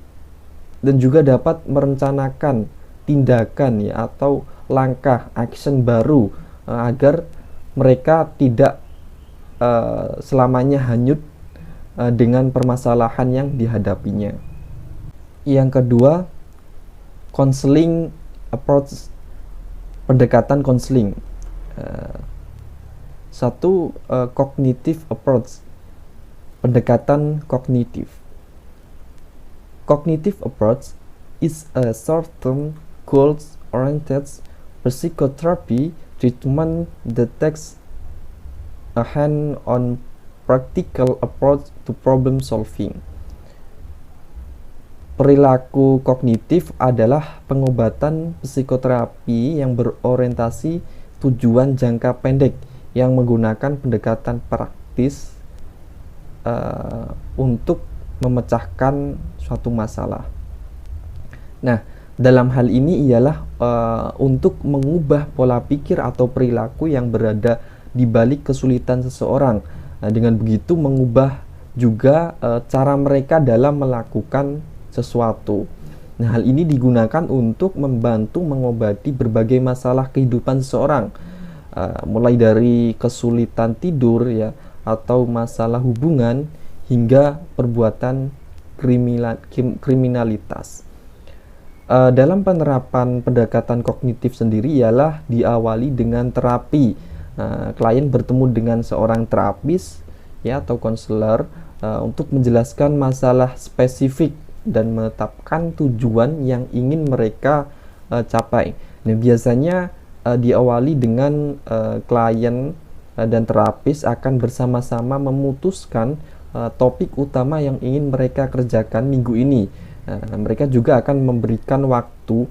dan juga dapat merencanakan tindakan ya atau langkah action baru agar mereka tidak selamanya hanyut dengan permasalahan yang dihadapinya. Yang kedua, counseling approach, pendekatan konseling. Satu, cognitive approach, pendekatan kognitif. Cognitive approach is a short-term, goals-oriented psychotherapy treatment that takes a hand-on practical approach to problem solving. Perilaku kognitif adalah pengobatan psikoterapi yang berorientasi tujuan jangka pendek yang menggunakan pendekatan praktis untuk memecahkan suatu masalah. Nah, dalam hal ini ialah untuk mengubah pola pikir atau perilaku yang berada di balik kesulitan seseorang. Dengan begitu mengubah juga cara mereka dalam melakukan sesuatu. Nah, hal ini digunakan untuk membantu mengobati berbagai masalah kehidupan seseorang, mulai dari kesulitan tidur ya atau masalah hubungan hingga perbuatan kriminalitas. Dalam penerapan pendekatan kognitif sendiri ialah diawali dengan terapi. Klien bertemu dengan seorang terapis ya atau konselor untuk menjelaskan masalah spesifik dan menetapkan tujuan yang ingin mereka capai. Nah, biasanya diawali dengan klien dan terapis akan bersama-sama memutuskan topik utama yang ingin mereka kerjakan minggu ini. Mereka juga akan memberikan waktu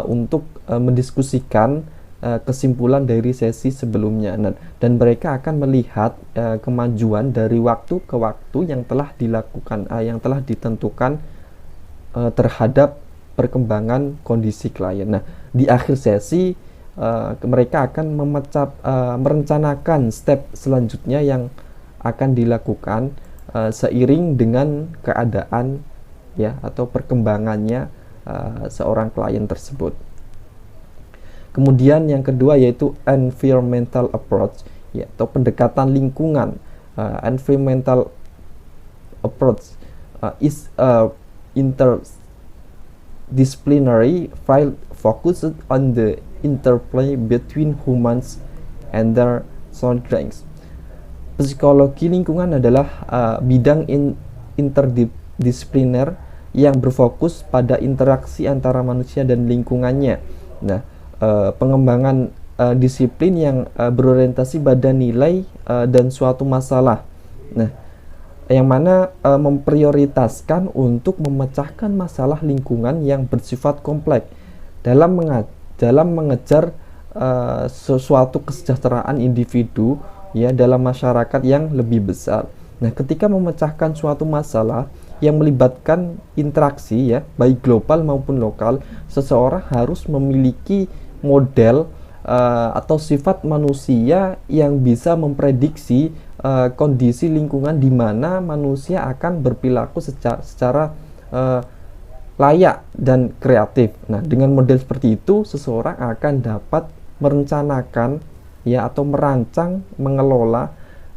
untuk mendiskusikan kesimpulan dari sesi sebelumnya, dan mereka akan melihat kemajuan dari waktu ke waktu yang telah dilakukan, yang telah ditentukan terhadap perkembangan kondisi klien. Nah, di akhir sesi mereka akan merencanakan step selanjutnya yang akan dilakukan seiring dengan keadaan ya atau perkembangannya seorang klien tersebut. Kemudian yang kedua yaitu environmental approach ya atau pendekatan lingkungan. Environmental approach is a interdisciplinary field focused on the interplay between humans and their surroundings. Psikologi lingkungan adalah bidang interdisipliner yang berfokus pada interaksi antara manusia dan lingkungannya. Nah, pengembangan disiplin yang berorientasi pada nilai dan suatu masalah. Nah, yang mana memprioritaskan untuk memecahkan masalah lingkungan yang bersifat kompleks dalam mengejar sesuatu kesejahteraan individu ya dalam masyarakat yang lebih besar. Nah, ketika memecahkan suatu masalah yang melibatkan interaksi ya, baik global maupun lokal, seseorang harus memiliki model atau sifat manusia yang bisa memprediksi kondisi lingkungan di mana manusia akan berperilaku secara layak dan kreatif. Nah, dengan model seperti itu, seseorang akan dapat merencanakan ya atau merancang, mengelola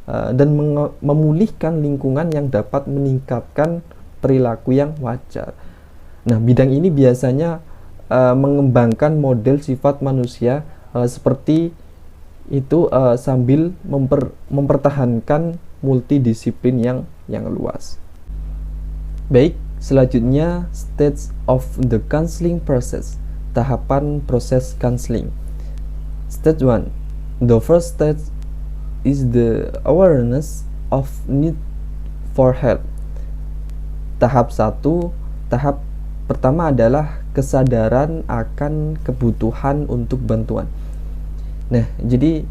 dan memulihkan lingkungan yang dapat meningkatkan perilaku yang wajar. Nah, bidang ini biasanya mengembangkan model sifat manusia seperti itu sambil mempertahankan multidisiplin yang luas. Baik, selanjutnya stage of the counseling process. Tahapan proses counseling. Stage 1. The first stage is the awareness of need for help. Tahap pertama adalah kesadaran akan kebutuhan untuk bantuan. Nah, jadi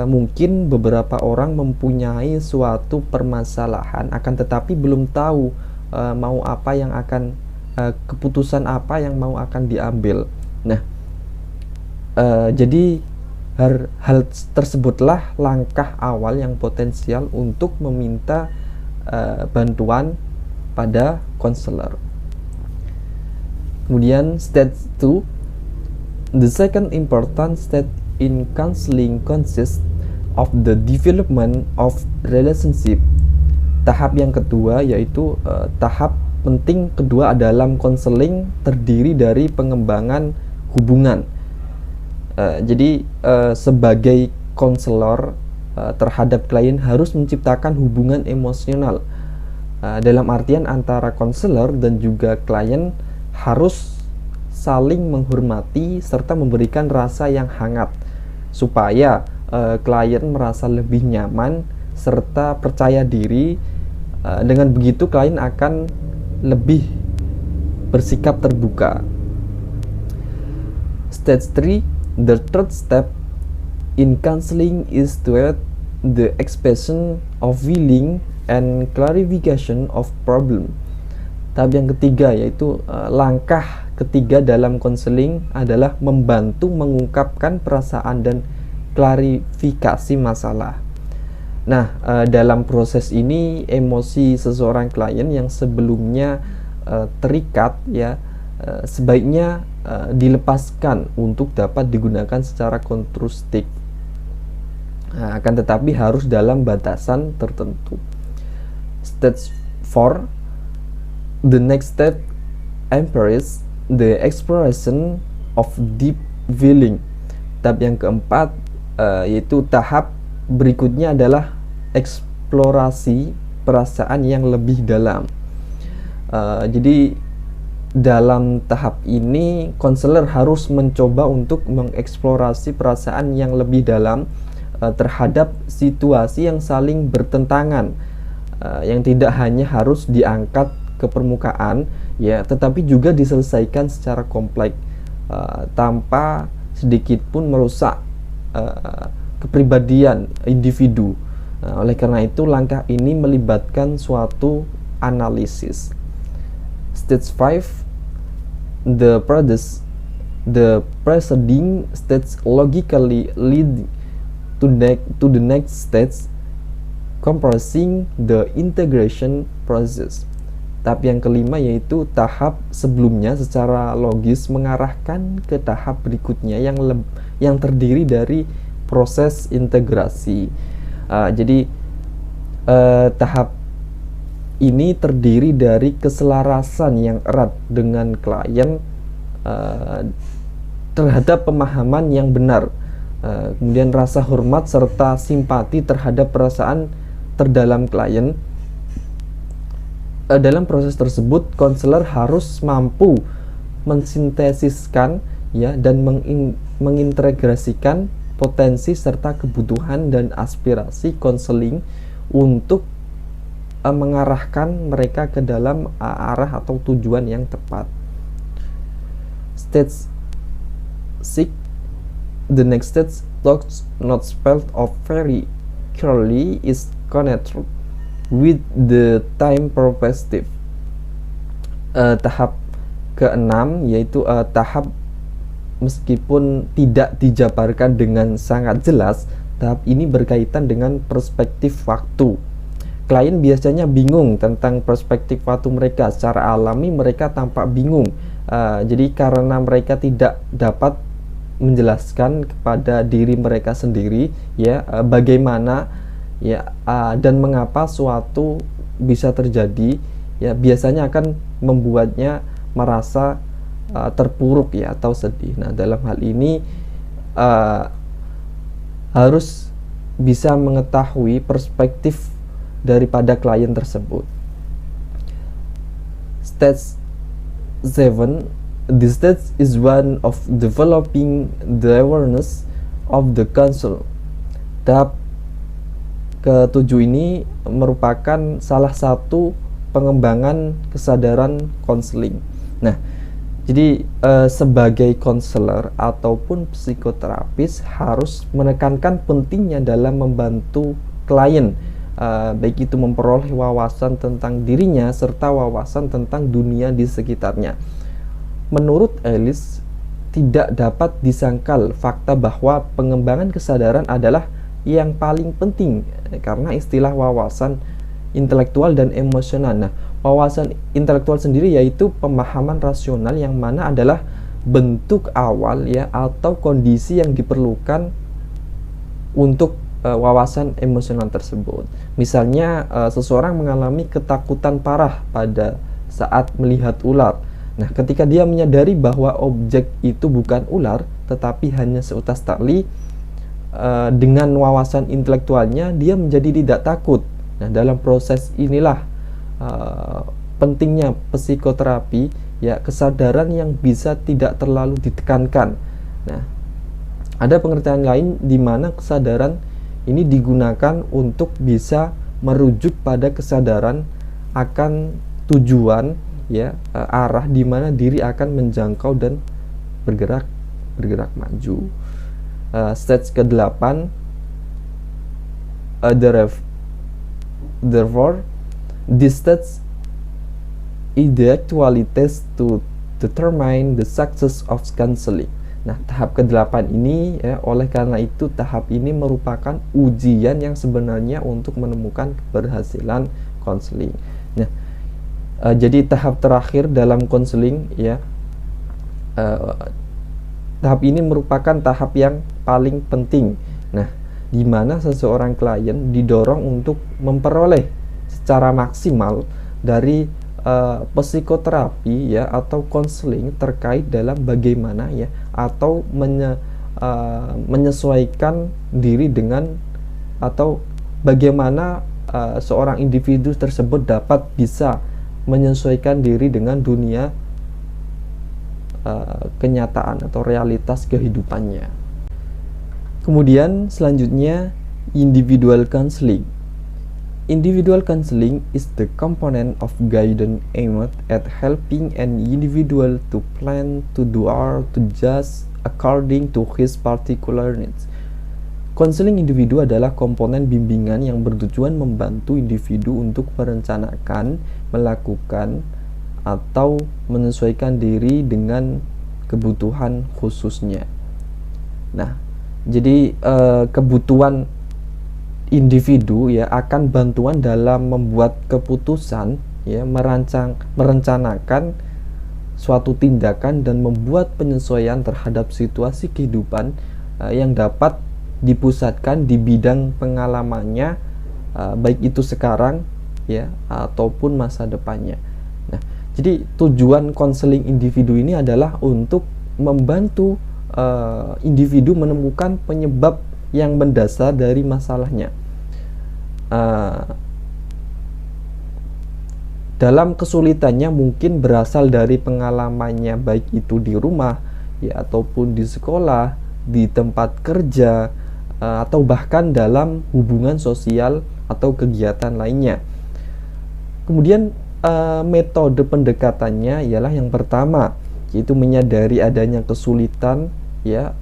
mungkin beberapa orang mempunyai suatu permasalahan, akan tetapi belum tahu mau apa yang akan keputusan apa yang mau akan diambil. Nah, jadi hal tersebutlah langkah awal yang potensial untuk meminta bantuan pada konselor. Kemudian stage 2, the second important stage in counseling consists of the development of relationship. Tahap yang kedua yaitu tahap penting kedua dalam konseling terdiri dari pengembangan hubungan. Jadi sebagai konselor terhadap klien harus menciptakan hubungan emosional dalam artian antara konselor dan juga klien harus saling menghormati serta memberikan rasa yang hangat supaya klien merasa lebih nyaman serta percaya diri. Dengan begitu klien akan lebih bersikap terbuka. Stage 3, the third step in counseling is to add the expression of feeling and clarification of problem. Tahap yang ketiga yaitu langkah ketiga dalam konseling adalah membantu mengungkapkan perasaan dan klarifikasi masalah. Nah, dalam proses ini emosi seseorang klien yang sebelumnya terikat ya sebaiknya dilepaskan untuk dapat digunakan secara konstruktif. Akan tetapi harus dalam batasan tertentu. Stage 4, the next step embrace the exploration of deep feeling. Tahap yang keempat yaitu tahap berikutnya adalah eksplorasi perasaan yang lebih dalam. Jadi dalam tahap ini konselor harus mencoba untuk mengeksplorasi perasaan yang lebih dalam terhadap situasi yang saling bertentangan, yang tidak hanya harus diangkat ke permukaan ya, tetapi juga diselesaikan secara kompleks tanpa sedikit pun merusak kepribadian individu. Oleh karena itu langkah ini melibatkan suatu analisis. Stage 5, the preceding stage logically lead to the next stage comprising the integration process. Tahap yang kelima yaitu tahap sebelumnya secara logis mengarahkan ke tahap berikutnya yang terdiri dari proses integrasi. Jadi tahap ini terdiri dari keselarasan yang erat dengan klien terhadap pemahaman yang benar, kemudian rasa hormat serta simpati terhadap perasaan terdalam klien. Dalam proses tersebut, konselor harus mampu mensintesiskan ya dan mengintegrasikan potensi serta kebutuhan dan aspirasi konseling untuk mengarahkan mereka ke dalam arah atau tujuan yang tepat. Stage 6, the next stage, talks not spelled of very clearly, is connected with the time perspective. Tahap keenam yaitu tahap meskipun tidak dijabarkan dengan sangat jelas, tahap ini berkaitan dengan perspektif waktu. Klien biasanya bingung tentang perspektif waktu mereka. Secara alami mereka tampak bingung. Jadi karena mereka tidak dapat menjelaskan kepada diri mereka sendiri ya bagaimana ya dan mengapa suatu bisa terjadi, ya biasanya akan membuatnya merasa terpuruk ya atau sedih. Nah, dalam hal ini harus bisa mengetahui perspektif daripada klien tersebut. Stage 7, this stage is one of developing the awareness of the counsel. Tahap ketujuh ini merupakan salah satu pengembangan kesadaran konseling. Nah, jadi sebagai konselor ataupun psikoterapis harus menekankan pentingnya dalam membantu klien, baik itu memperoleh wawasan tentang dirinya serta wawasan tentang dunia di sekitarnya. Menurut Ellis, tidak dapat disangkal fakta bahwa pengembangan kesadaran adalah yang paling penting karena istilah wawasan intelektual dan emosional. Nah, wawasan intelektual sendiri yaitu pemahaman rasional yang mana adalah bentuk awal ya atau kondisi yang diperlukan untuk wawasan emosional tersebut. Misalnya seseorang mengalami ketakutan parah pada saat melihat ular. Nah, ketika dia menyadari bahwa objek itu bukan ular tetapi hanya seutas tali, dengan wawasan intelektualnya dia menjadi tidak takut. Nah, dalam proses inilah pentingnya psikoterapi ya, kesadaran yang bisa tidak terlalu ditekankan. Nah, ada pengertian lain di mana kesadaran ini digunakan untuk bisa merujuk pada kesadaran akan tujuan ya, arah di mana diri akan menjangkau dan bergerak maju. Stage ke-8, therefore this stage is the actually test to determine the success of counseling. Nah, tahap ke-8 ini ya, oleh karena itu tahap ini merupakan ujian yang sebenarnya untuk menemukan keberhasilan konseling. Nah, jadi tahap terakhir dalam konseling ya, tahap ini merupakan tahap yang paling penting. Nah, di mana seseorang klien didorong untuk memperoleh secara maksimal dari psikoterapi ya atau konseling terkait dalam bagaimana ya atau menyesuaikan diri dengan atau bagaimana seorang individu tersebut dapat bisa menyesuaikan diri dengan dunia kenyataan atau realitas kehidupannya. Kemudian selanjutnya individual counseling. Individual counseling is the component of guidance aimed at helping an individual to plan, to do, or to adjust according to his particular needs. Konseling individu adalah komponen bimbingan yang bertujuan membantu individu untuk merencanakan, melakukan, atau menyesuaikan diri dengan kebutuhan khususnya. Nah, jadi kebutuhan individu ya akan bantuan dalam membuat keputusan ya, merencanakan suatu tindakan dan membuat penyesuaian terhadap situasi kehidupan yang dapat dipusatkan di bidang pengalamannya, baik itu sekarang ya ataupun masa depannya. Nah, jadi tujuan konseling individu ini adalah untuk membantu individu menemukan penyebab yang mendasar dari masalahnya. dalam kesulitannya mungkin berasal dari pengalamannya, baik itu di rumah ya ataupun di sekolah, di tempat kerja, atau bahkan dalam hubungan sosial atau kegiatan lainnya. Kemudian metode pendekatannya ialah yang pertama, yaitu menyadari adanya kesulitan ya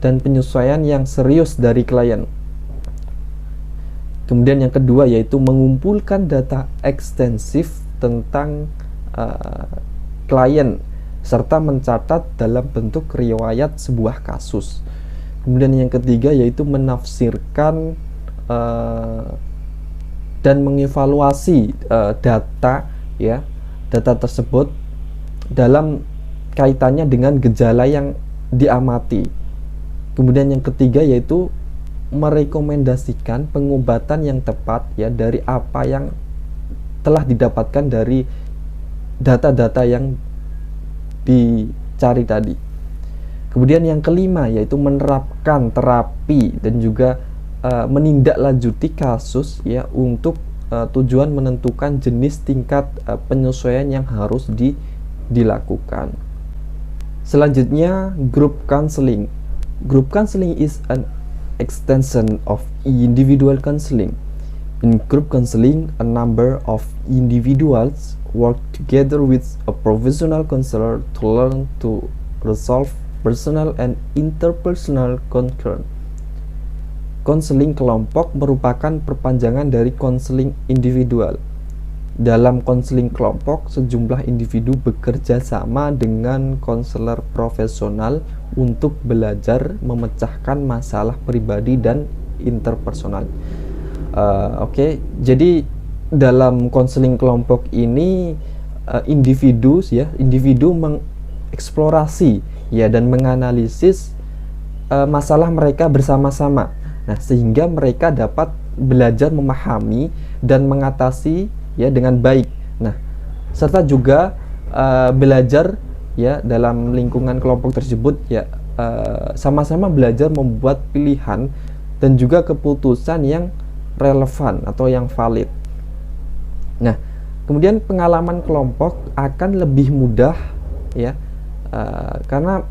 dan penyesuaian yang serius dari klien. Kemudian yang kedua yaitu mengumpulkan data ekstensif tentang klien serta mencatat dalam bentuk riwayat sebuah kasus. Kemudian yang ketiga yaitu menafsirkan dan mengevaluasi data tersebut dalam kaitannya dengan gejala yang diamati. Kemudian yang ketiga yaitu merekomendasikan pengobatan yang tepat ya dari apa yang telah didapatkan dari data-data yang dicari tadi. Kemudian yang kelima yaitu menerapkan terapi dan juga menindaklanjuti kasus ya untuk tujuan menentukan jenis tingkat penyesuaian yang harus dilakukan. Selanjutnya, group counseling. Group counseling is an extension of individual counseling. In group counseling, a number of individuals work together with a professional counselor to learn to resolve personal and interpersonal concern. Konseling kelompok merupakan perpanjangan dari konseling individual. Dalam konseling kelompok, sejumlah individu bekerja sama dengan konselor profesional untuk belajar memecahkan masalah pribadi dan interpersonal. Jadi dalam konseling kelompok ini individu mengeksplorasi ya dan menganalisis masalah mereka bersama-sama. Nah, sehingga mereka dapat belajar memahami dan mengatasi ya dengan baik. Nah, serta juga belajar ya dalam lingkungan kelompok tersebut ya sama-sama belajar membuat pilihan dan juga keputusan yang relevan atau yang valid. Nah, kemudian pengalaman kelompok akan lebih mudah ya karena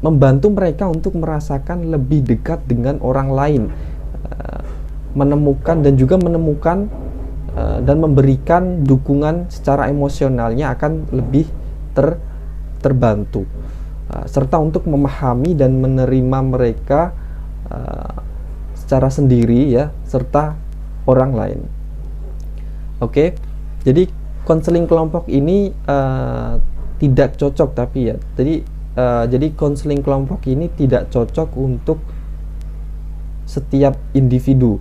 membantu mereka untuk merasakan lebih dekat dengan orang lain, menemukan dan memberikan dukungan secara emosionalnya akan lebih terbantu, serta untuk memahami dan menerima mereka secara sendiri ya, serta orang lain. Jadi konseling kelompok ini tidak cocok jadi konseling kelompok ini tidak cocok untuk setiap individu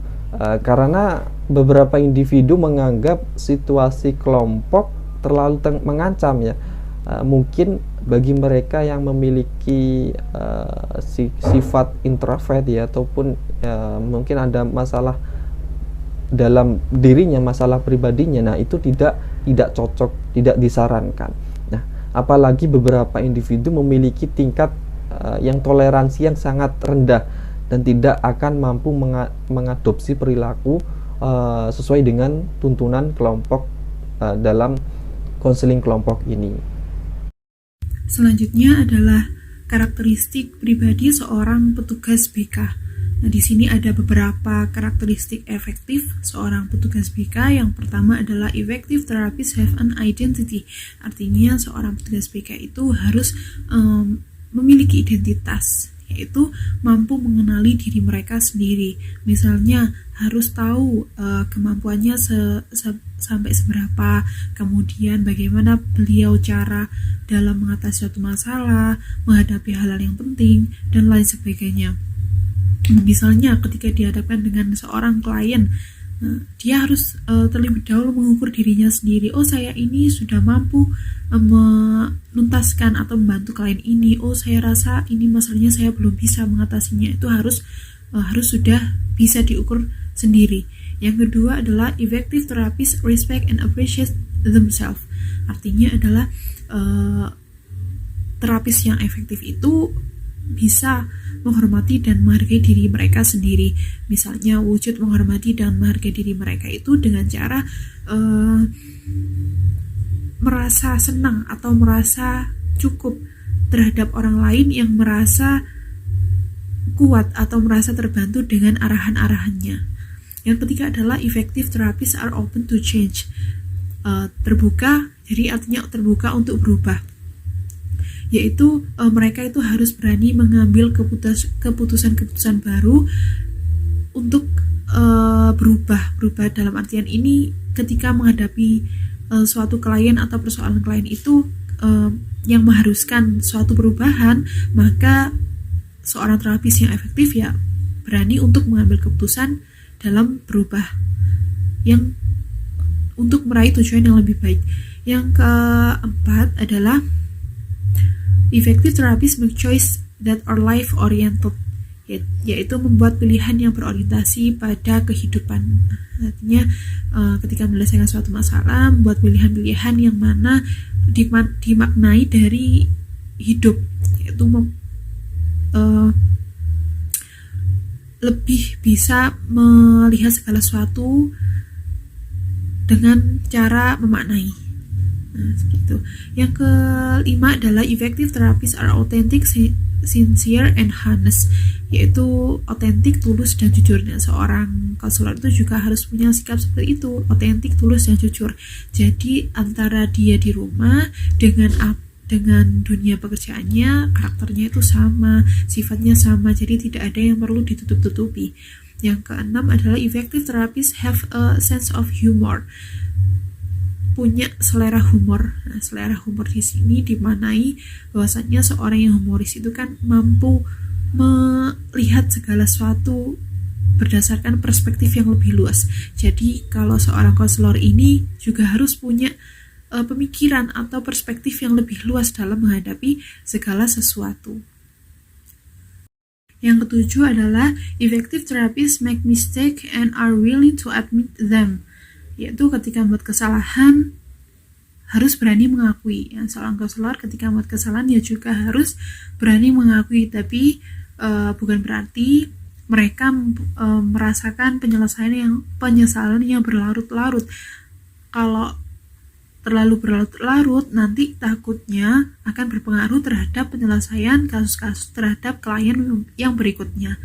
karena beberapa individu menganggap situasi kelompok terlalu mengancam ya. Mungkin bagi mereka yang memiliki sifat introvert ya ataupun mungkin ada masalah dalam dirinya, masalah pribadinya, nah itu tidak cocok, tidak disarankan. Nah, apalagi beberapa individu memiliki tingkat yang toleransi yang sangat rendah dan tidak akan mampu mengadopsi perilaku sesuai dengan tuntunan kelompok dalam konseling kelompok ini. Selanjutnya adalah karakteristik pribadi seorang petugas BK. Nah, di sini ada beberapa karakteristik efektif seorang petugas BK. Yang pertama adalah effective therapists have an identity. Artinya seorang petugas BK itu harus memiliki identitas, yaitu mampu mengenali diri mereka sendiri. Misalnya harus tahu kemampuannya sampai seberapa, kemudian bagaimana beliau cara dalam mengatasi suatu masalah, menghadapi hal-hal yang penting, dan lain sebagainya. Misalnya ketika dihadapkan dengan seorang klien, dia harus terlebih dahulu mengukur dirinya sendiri. Oh, saya ini sudah mampu menuntaskan atau membantu klien ini. Oh, saya rasa ini masalahnya saya belum bisa mengatasinya. Itu harus sudah bisa diukur sendiri. Yang kedua adalah effective therapists respect and appreciate themselves. Artinya adalah terapis yang efektif itu bisa menghormati dan menghargai diri mereka sendiri. Misalnya wujud menghormati dan menghargai diri mereka itu dengan cara merasa senang atau merasa cukup terhadap orang lain yang merasa kuat atau merasa terbantu dengan arahan-arahannya. Yang ketiga adalah effective therapists are open to change. Terbuka, jadi artinya terbuka untuk berubah. Yaitu mereka itu harus berani mengambil keputusan-keputusan baru untuk berubah dalam artian ini ketika menghadapi suatu klien atau persoalan klien itu yang mengharuskan suatu perubahan, maka seorang terapis yang efektif ya berani untuk mengambil keputusan dalam berubah yang untuk meraih tujuan yang lebih baik. Yang keempat adalah effective therapists make choice that are life oriented, yaitu membuat pilihan yang berorientasi pada kehidupan. Artinya ketika menyelesaikan suatu masalah, membuat pilihan-pilihan yang mana dimaknai dari hidup, yaitu lebih bisa melihat segala sesuatu dengan cara memaknai. Nah, seperti itu. Yang kelima adalah effective therapists are authentic, sincere, and honest, yaitu otentik, tulus, dan jujur. Nah, seorang konselor itu juga harus punya sikap seperti itu, otentik, tulus, dan jujur. Jadi antara dia di rumah dengan dunia pekerjaannya, karakternya itu sama, sifatnya sama, jadi tidak ada yang perlu ditutup-tutupi. Yang keenam adalah effective therapists have a sense of humor, punya selera humor. Nah, selera humor di sini dimanai bahwasanya seorang yang humoris itu kan mampu melihat segala sesuatu berdasarkan perspektif yang lebih luas. Jadi kalau seorang konselor ini juga harus punya pemikiran atau perspektif yang lebih luas dalam menghadapi segala sesuatu. Yang ketujuh adalah effective therapists make mistake and are willing to admit them, yaitu ketika membuat kesalahan harus berani mengakui. Seorang konselor ketika membuat kesalahan dia juga harus berani mengakui, tapi bukan berarti mereka merasakan penyesalan yang berlarut-larut. Kalau terlalu berlarut-larut, nanti takutnya akan berpengaruh terhadap penyelesaian kasus-kasus terhadap klien yang berikutnya.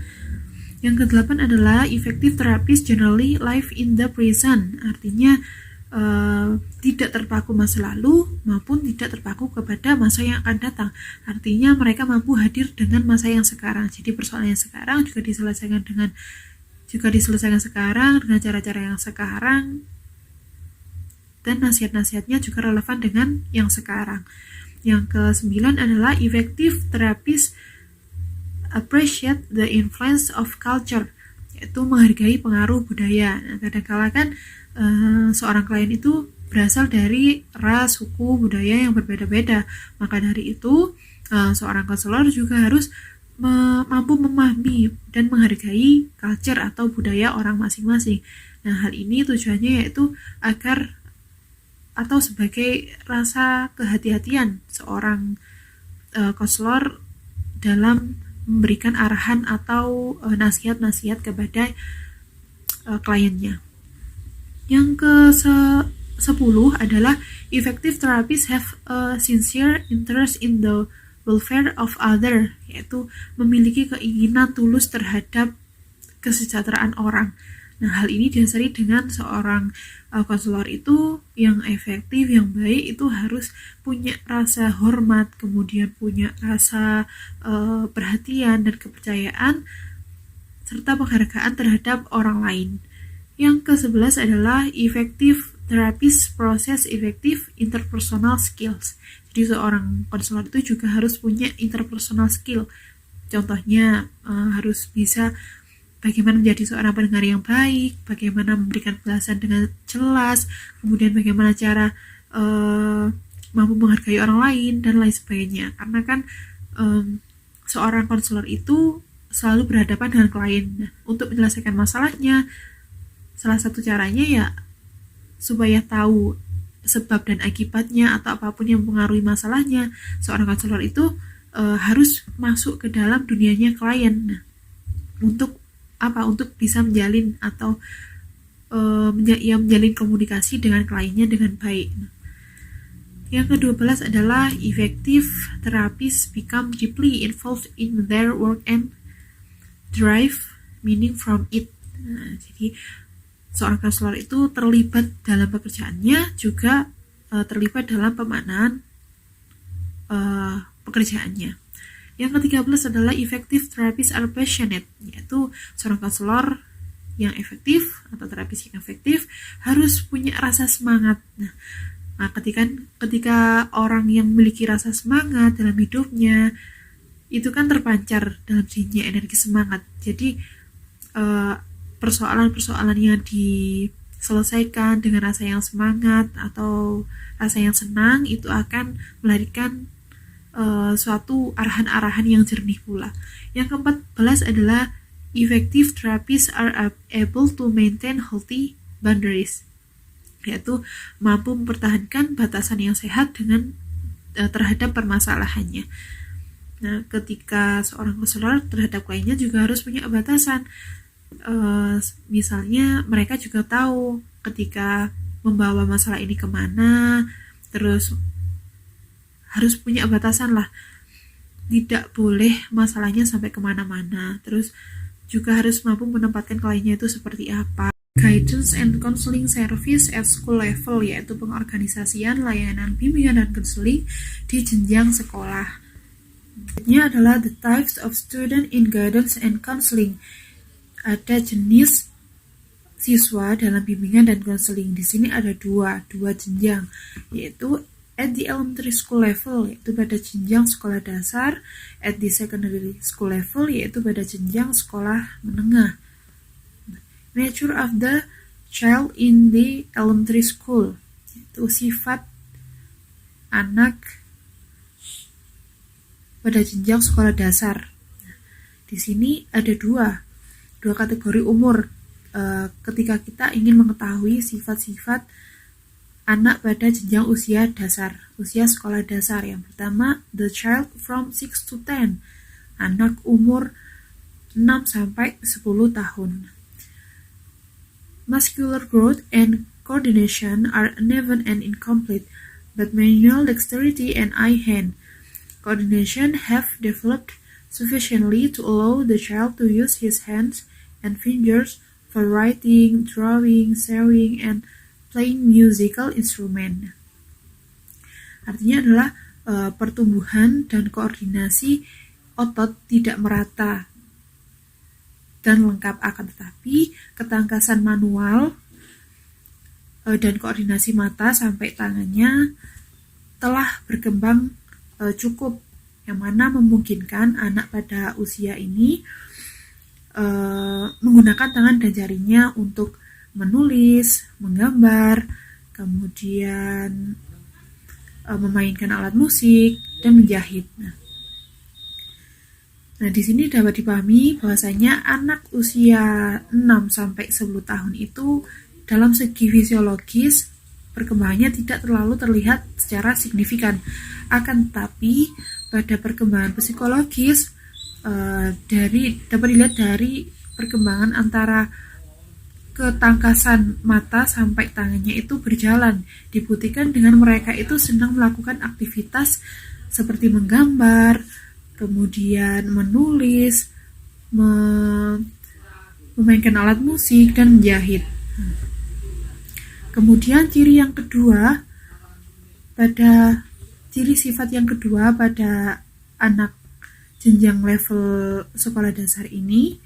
Yang kedelapan adalah effective therapists generally live in the present, artinya tidak terpaku masa lalu maupun tidak terpaku kepada masa yang akan datang. Artinya mereka mampu hadir dengan masa yang sekarang. Jadi persoalan yang sekarang juga diselesaikan sekarang dengan cara-cara yang sekarang, dan nasihat-nasihatnya juga relevan dengan yang sekarang. Yang ke-9 adalah effective therapists appreciate the influence of culture, yaitu menghargai pengaruh budaya. Nah, kadang-kala kan seorang klien itu berasal dari ras, suku, budaya yang berbeda-beda. Maka dari itu seorang konselor juga harus mampu memahami dan menghargai culture atau budaya orang masing-masing. Nah, hal ini tujuannya yaitu agar atau sebagai rasa kehati-hatian seorang konselor dalam memberikan arahan atau nasihat-nasihat kepada kliennya. Yang ke-10 adalah effective therapists have a sincere interest in the welfare of other, yaitu memiliki keinginan tulus terhadap kesejahteraan orang. Nah, hal ini didasari dengan seorang konselor itu yang efektif, yang baik itu harus punya rasa hormat, kemudian punya rasa perhatian dan kepercayaan, serta penghargaan terhadap orang lain. Yang ke-11 adalah effective therapist process effective interpersonal skills. Jadi seorang konselor itu juga harus punya interpersonal skill. Contohnya harus bisa bagaimana menjadi seorang pendengar yang baik, bagaimana memberikan penjelasan dengan jelas, kemudian bagaimana cara mampu menghargai orang lain, dan lain sebagainya. Karena kan seorang konselor itu selalu berhadapan dengan klien. Untuk menyelesaikan masalahnya, salah satu caranya ya supaya tahu sebab dan akibatnya atau apapun yang mempengaruhi masalahnya, seorang konselor itu harus masuk ke dalam dunianya klien. Nah, untuk apa? Untuk bisa menjalin atau menjalin komunikasi dengan kliennya dengan baik. Nah, yang ke-12 adalah effective therapists become deeply involved in their work and derive meaning from it. Nah, jadi seorang konselor itu terlibat dalam pekerjaannya, juga terlibat dalam pemaknaan pekerjaannya. Yang ke-13 adalah effective therapists are passionate, yaitu seorang konselor yang efektif atau terapis yang efektif harus punya rasa semangat. Nah, ketika orang yang memiliki rasa semangat dalam hidupnya, itu kan terpancar dalam dirinya energi semangat. Jadi persoalan-persoalan yang diselesaikan dengan rasa yang semangat atau rasa yang senang itu akan melahirkan suatu arahan-arahan yang jernih pula. Yang ke-14 adalah effective therapists are able to maintain healthy boundaries, yaitu mampu mempertahankan batasan yang sehat dengan terhadap permasalahannya. Nah, ketika seorang konselor terhadap kliennya juga harus punya batasan. Misalnya mereka juga tahu ketika membawa masalah ini kemana, terus harus punya batasan lah, tidak boleh masalahnya sampai kemana-mana, terus juga harus mampu menempatkan kliennya itu seperti apa. Guidance and counseling service at school level, yaitu pengorganisasian layanan bimbingan dan konseling di jenjang sekolah. Berikutnya adalah the types of student in guidance and counseling. Ada jenis siswa dalam bimbingan dan konseling. Di sini ada dua jenjang, yaitu at the elementary school level, yaitu pada jenjang sekolah dasar, at the secondary school level, yaitu pada jenjang sekolah menengah. Nature of the child in the elementary school, yaitu sifat anak pada jenjang sekolah dasar. Di sini ada dua kategori umur. Ketika kita ingin mengetahui sifat-sifat anak pada jenjang usia dasar, usia sekolah dasar. Yang pertama, the child from 6 to 10, anak umur 6 sampai 10 tahun. Muscular growth and coordination are uneven and incomplete, but manual dexterity and eye-hand coordination have developed sufficiently to allow the child to use his hands and fingers for writing, drawing, sewing, and playing musical instrument. Artinya adalah pertumbuhan dan koordinasi otot tidak merata dan lengkap, akan tetapi ketangkasan manual dan koordinasi mata sampai tangannya telah berkembang cukup, yang mana memungkinkan anak pada usia ini menggunakan tangan dan jarinya untuk menulis, menggambar, kemudian memainkan alat musik, dan menjahit. Nah, di sini dapat dipahami bahwasanya anak usia 6 sampai 10 tahun itu dalam segi fisiologis perkembangannya tidak terlalu terlihat secara signifikan. Akan tetapi pada perkembangan psikologis dapat dilihat dari perkembangan antara ketangkasan mata sampai tangannya itu berjalan, dibuktikan dengan mereka itu senang melakukan aktivitas seperti menggambar, kemudian menulis, memainkan alat musik, dan menjahit. Kemudian ciri sifat yang kedua pada anak jenjang level sekolah dasar ini,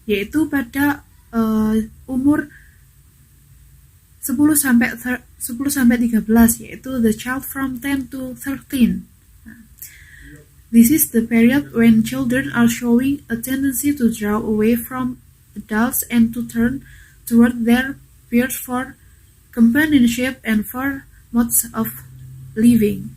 yaitu pada umur 10 sampai 13, yaitu the child from 10 to 13. This is the period when children are showing a tendency to draw away from adults and to turn toward their peers for companionship and for modes of living.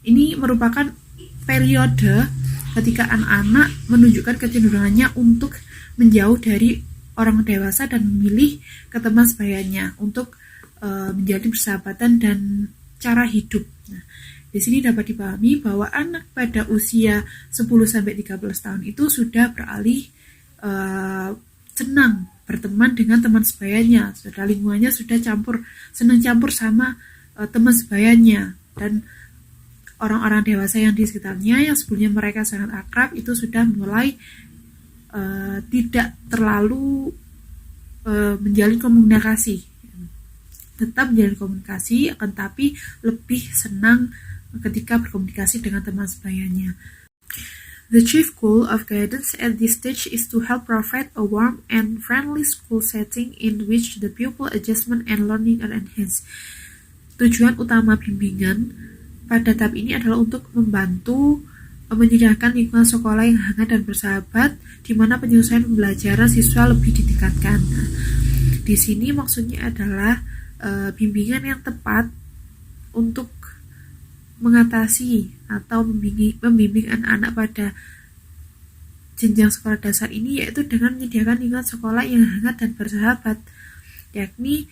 Ini merupakan periode ketika anak-anak menunjukkan kecenderungannya untuk menjauh dari orang dewasa dan memilih ke teman sebayanya untuk menjadi persahabatan dan cara hidup. Di sini dapat dipahami bahwa anak pada usia 10-13 tahun itu sudah beralih senang berteman dengan teman sebayanya, sudah lingkungannya sudah senang campur sama teman sebayanya, dan orang-orang dewasa yang di sekitarnya yang sebelumnya mereka sangat akrab itu sudah mulai tidak terlalu menjalin komunikasi, tetap menjalin komunikasi akan tapi lebih senang ketika berkomunikasi dengan teman sebayanya. The chief goal of guidance at this stage is to help provide a warm and friendly school setting in which the pupil adjustment and learning are enhanced. Tujuan utama bimbingan pada tahap ini adalah untuk membantu menyediakan lingkungan sekolah yang hangat dan bersahabat, di mana penyelesaian pembelajaran siswa lebih ditingkatkan. Nah, di sini maksudnya adalah bimbingan yang tepat untuk mengatasi atau membimbing anak-anak pada jenjang sekolah dasar ini, yaitu dengan menyediakan lingkungan sekolah yang hangat dan bersahabat, yakni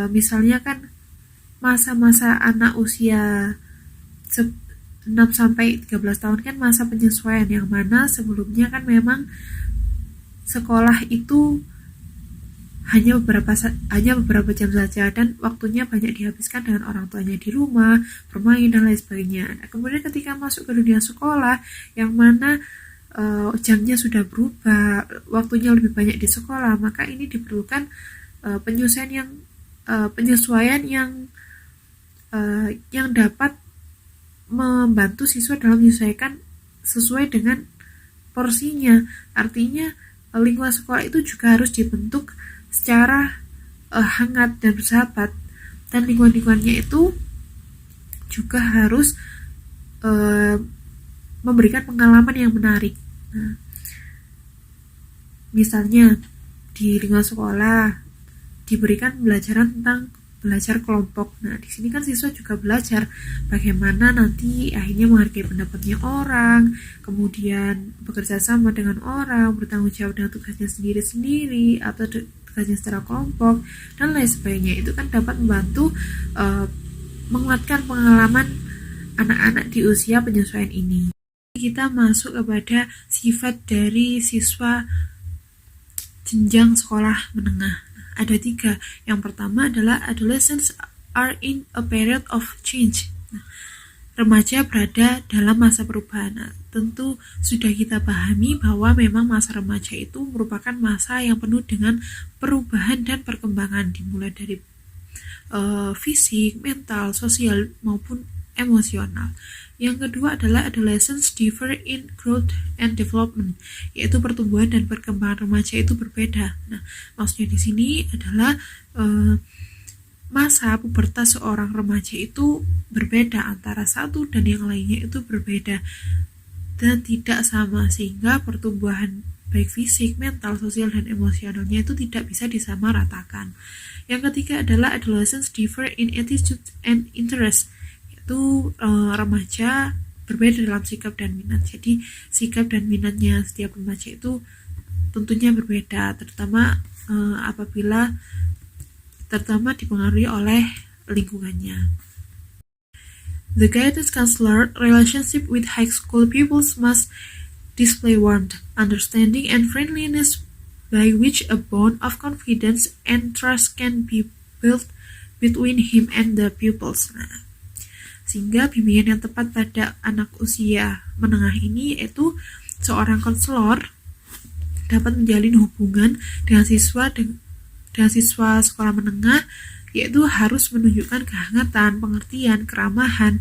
misalnya kan masa-masa anak usia 6-13 tahun kan masa penyesuaian, yang mana sebelumnya kan memang sekolah itu hanya beberapa jam saja dan waktunya banyak dihabiskan dengan orang tuanya di rumah, bermain dan lain sebagainya. Nah, kemudian ketika masuk ke dunia sekolah yang mana jamnya sudah berubah, waktunya lebih banyak di sekolah, maka ini diperlukan penyesuaian yang dapat membantu siswa dalam menyesuaikan sesuai dengan porsinya. Artinya lingkungan sekolah itu juga harus dibentuk secara hangat dan bersahabat, dan lingkungannya itu juga harus memberikan pengalaman yang menarik. Nah, misalnya di lingkungan sekolah diberikan pembelajaran tentang belajar kelompok. Nah, di sini kan siswa juga belajar bagaimana nanti akhirnya menghargai pendapatnya orang, kemudian bekerja sama dengan orang, bertanggung jawab dengan tugasnya sendiri-sendiri atau tugasnya secara kelompok dan lain sebagainya. Itu kan dapat membantu menguatkan pengalaman anak-anak di usia penyesuaian ini. Kita masuk kepada sifat dari siswa jenjang sekolah menengah. Ada 3. Yang pertama adalah adolescents are in a period of change. Nah, remaja berada dalam masa perubahan. Nah, tentu sudah kita pahami bahwa memang masa remaja itu merupakan masa yang penuh dengan perubahan dan perkembangan, dimulai dari fisik, mental, sosial maupun emosional. Yang kedua adalah adolescents differ in growth and development, yaitu pertumbuhan dan perkembangan remaja itu berbeda. Nah, maksudnya di sini adalah masa pubertas seorang remaja itu berbeda antara satu dan yang lainnya, itu berbeda dan tidak sama, sehingga pertumbuhan baik fisik, mental, sosial, dan emosionalnya itu tidak bisa disamaratakan. Yang ketiga adalah adolescents differ in attitude and interest, yaitu remaja berbeda dalam sikap dan minat. Jadi sikap dan minatnya setiap remaja itu tentunya berbeda, terutama dipengaruhi oleh lingkungannya. The guidance counselor relationship with high school pupils must display warmth, understanding, and friendliness by which a bond of confidence and trust can be built between him and the pupils. Nah, sehingga bimbingan yang tepat pada anak usia menengah ini yaitu seorang konselor dapat menjalin hubungan dengan siswa sekolah menengah, yaitu harus menunjukkan kehangatan, pengertian, keramahan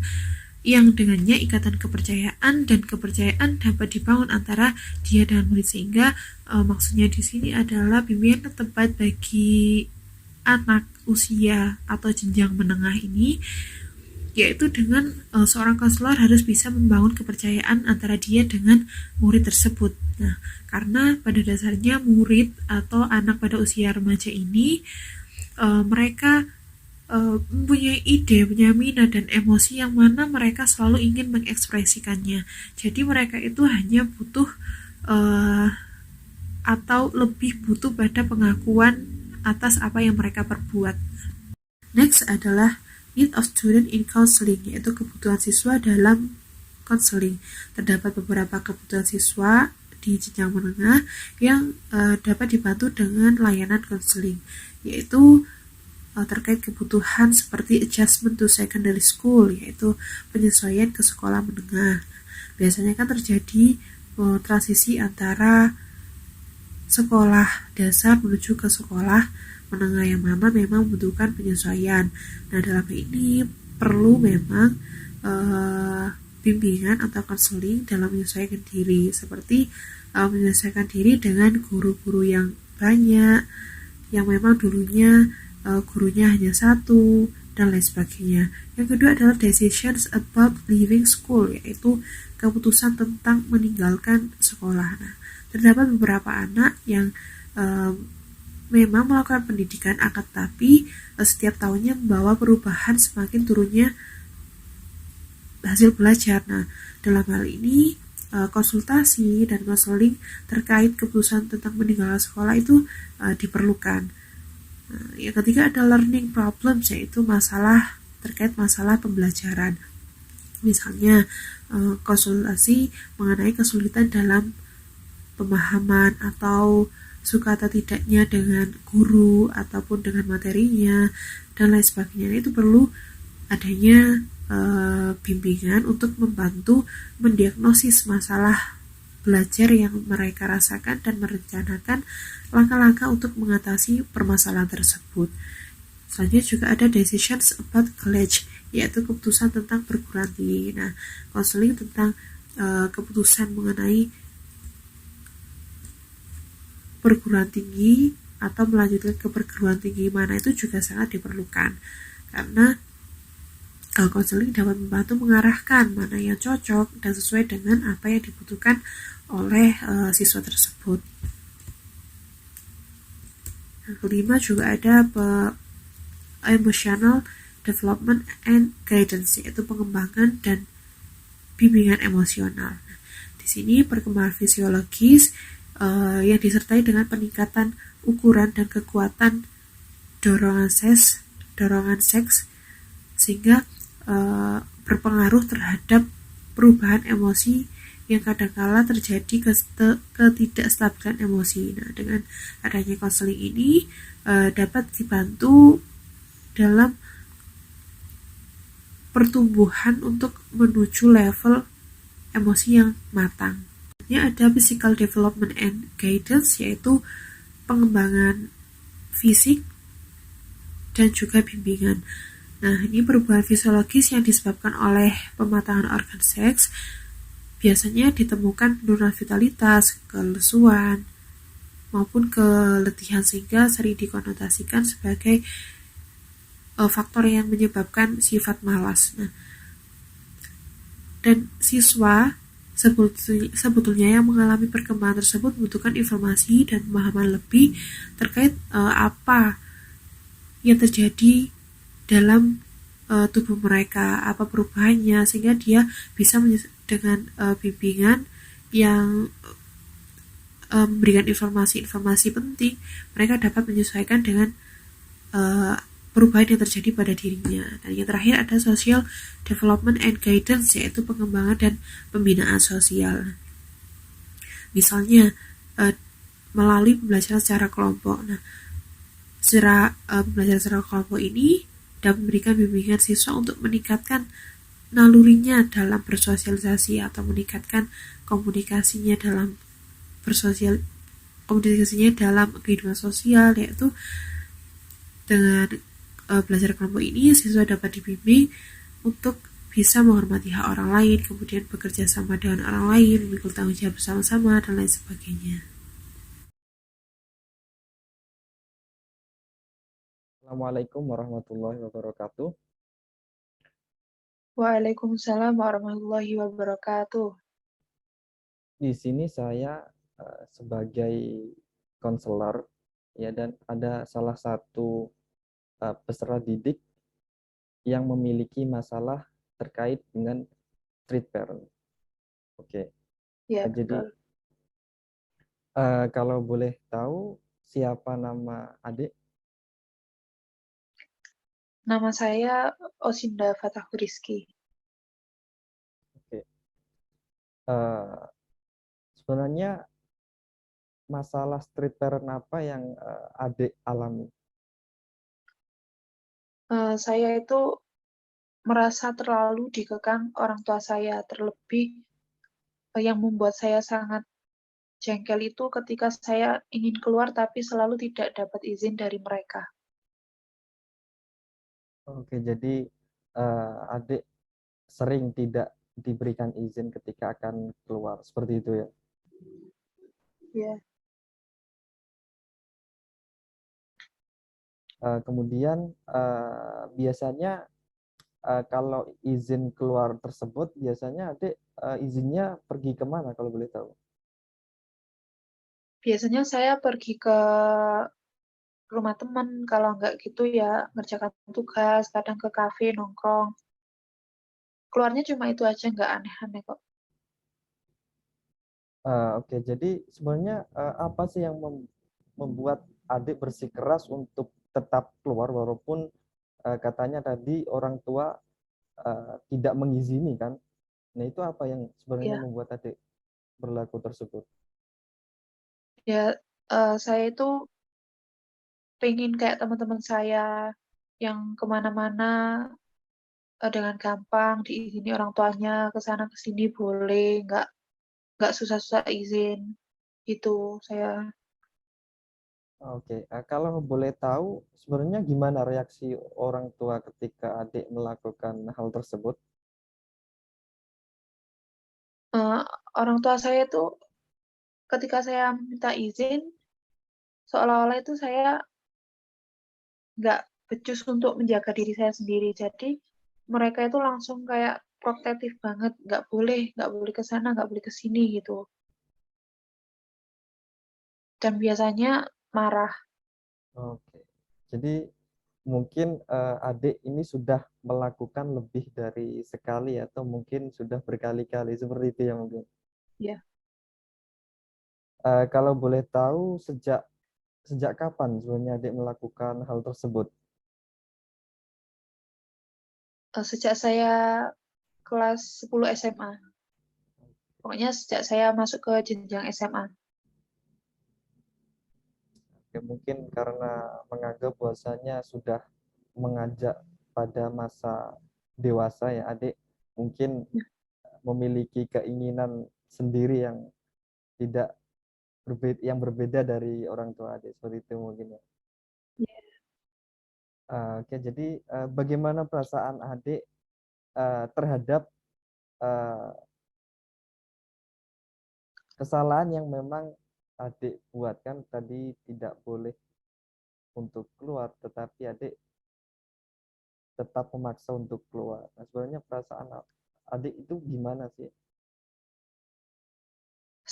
yang dengannya ikatan kepercayaan dan kepercayaan dapat dibangun antara dia dan murid, sehingga maksudnya di sini adalah bimbingan yang tepat bagi anak usia atau jenjang menengah ini, yaitu dengan seorang konselor harus bisa membangun kepercayaan antara dia dengan murid tersebut. Nah, karena pada dasarnya murid atau anak pada usia remaja ini mereka mempunyai ide, punya minat dan emosi yang mana mereka selalu ingin mengekspresikannya. Jadi mereka itu hanya butuh atau lebih butuh pada pengakuan atas apa yang mereka perbuat. Next adalah need of student in counseling, yaitu kebutuhan siswa dalam konseling. Terdapat beberapa kebutuhan siswa di jenjang menengah yang dapat dibantu dengan layanan konseling, yaitu terkait kebutuhan seperti adjustment to secondary school, yaitu penyesuaian ke sekolah menengah. Biasanya kan terjadi transisi antara sekolah dasar menuju ke sekolah menengah yang mana memang membutuhkan penyesuaian. Nah, dalam ini perlu memang bimbingan atau konseling dalam menyesuaikan diri, seperti menyesuaikan diri dengan guru-guru yang banyak, yang memang dulunya gurunya hanya satu, dan lain sebagainya. Yang kedua adalah decisions about leaving school, yaitu keputusan tentang meninggalkan sekolah. Nah, terdapat beberapa anak yang memang melakukan pendidikan, akan tetapi setiap tahunnya membawa perubahan semakin turunnya hasil belajar. Nah, dalam hal ini konsultasi dan konseling terkait keputusan tentang meninggalkan sekolah itu diperlukan. Yang ketiga ada learning problems, yaitu terkait masalah pembelajaran. Misalnya konsultasi mengenai kesulitan dalam pemahaman atau suka atau tidaknya dengan guru ataupun dengan materinya dan lain sebagainya. Itu perlu adanya bimbingan untuk membantu mendiagnosis masalah belajar yang mereka rasakan dan merencanakan langkah-langkah untuk mengatasi permasalahan tersebut. Selanjutnya juga ada decisions about college, yaitu keputusan tentang perguruan tinggi. Nah, konseling tentang keputusan mengenai perguruan tinggi atau melanjutkan ke perguruan tinggi mana itu juga sangat diperlukan, karena konseling dapat membantu mengarahkan mana yang cocok dan sesuai dengan apa yang dibutuhkan oleh siswa tersebut. Yang kelima juga ada emotional development and guidance, yaitu pengembangan dan bimbingan emosional. Di sini perkembangan fisiologis yang disertai dengan peningkatan ukuran dan kekuatan dorongan seks sehingga berpengaruh terhadap perubahan emosi yang kadangkala terjadi ketidakstabilan emosi. Nah, dengan adanya konseling ini dapat dibantu dalam pertumbuhan untuk menuju level emosi yang matang. Ada physical development and guidance, yaitu pengembangan fisik dan juga bimbingan. Nah, ini perubahan fisiologis yang disebabkan oleh pematangan organ seks biasanya ditemukan penurunan vitalitas, kelesuan, maupun keletihan, sehingga sering dikonotasikan sebagai faktor yang menyebabkan sifat malas. Nah, dan siswa sebetulnya yang mengalami perkembangan tersebut membutuhkan informasi dan pemahaman lebih terkait apa yang terjadi dalam tubuh mereka, apa perubahannya, sehingga dia bisa dengan bimbingan yang memberikan informasi-informasi penting, mereka dapat menyesuaikan dengan perubahan yang terjadi pada dirinya. Dan yang terakhir ada social development and guidance, yaitu pengembangan dan pembinaan sosial. Misalnya melalui pembelajaran secara kelompok. Nah, pembelajaran secara kelompok ini dapat memberikan bimbingan siswa untuk meningkatkan nalurinya dalam bersosialisasi atau meningkatkan komunikasinya dalam kehidupan sosial, yaitu dengan belajar kelompok ini siswa dapat dibimbing untuk bisa menghormati hak orang lain, kemudian bekerja sama dengan orang lain, memikul tanggung jawab bersama-sama, dan lain sebagainya. Assalamualaikum warahmatullahi wabarakatuh. Waalaikumsalam warahmatullahi wabarakatuh. Di sini saya sebagai konselor ya, dan ada salah satu peserta didik yang memiliki masalah terkait dengan street parent. Oke. Ya, Jadi kalau boleh tahu siapa nama adik? Nama saya Osinda Fatahur Rizky. Oke. Eh, Sebenarnya masalah street parent apa yang adik alami? Saya itu merasa terlalu dikekang orang tua saya, terlebih yang membuat saya sangat jengkel itu ketika saya ingin keluar tapi selalu tidak dapat izin dari mereka. Oke, jadi adik sering tidak diberikan izin ketika akan keluar, seperti itu ya. Ya, Kemudian biasanya kalau izin keluar tersebut, biasanya adik izinnya pergi kemana kalau boleh tahu? biasanya saya pergi ke rumah teman, kalau nggak gitu ya ngerjakan tugas, kadang ke kafe, nongkrong. Keluarnya cuma itu aja, nggak aneh-aneh kok. Oke, jadi sebenarnya apa sih yang membuat adik bersikeras untuk tetap keluar walaupun katanya tadi orang tua tidak mengizini kan? Nah, itu apa yang sebenarnya Ya, membuat adik berlaku tersebut? ya saya itu pengen kayak teman-teman saya yang kemana-mana dengan gampang diizini orang tuanya, ke sana ke sini boleh, nggak susah-susah izin. Itu saya. Oke, kalau boleh tahu sebenarnya gimana reaksi orang tua ketika adik melakukan hal tersebut? eh, Orang tua saya tuh ketika saya minta izin, seolah-olah itu saya nggak becus untuk menjaga diri saya sendiri. Jadi mereka itu langsung kayak protektif banget, nggak boleh ke sana, nggak boleh ke sini gitu. Dan biasanya marah. Oke, jadi mungkin adik ini sudah melakukan lebih dari sekali atau mungkin sudah berkali-kali seperti itu ya mungkin. Ya. Kalau boleh tahu sejak sejak kapan sebenarnya adik melakukan hal tersebut? Sejak saya kelas 10 SMA. Pokoknya sejak saya masuk ke jenjang SMA. Ya, mungkin karena menganggap bahwasanya sudah mengajak pada masa dewasa ya adik mungkin memiliki keinginan sendiri yang tidak berbeda dari orang tua adik seperti itu mungkin ya. Ya. Oke, jadi bagaimana perasaan adik terhadap eh, kesalahan yang memang adik buat kan tadi tidak boleh untuk keluar, tetapi adik tetap memaksa untuk keluar. Nah, sebenarnya perasaan adik itu gimana sih?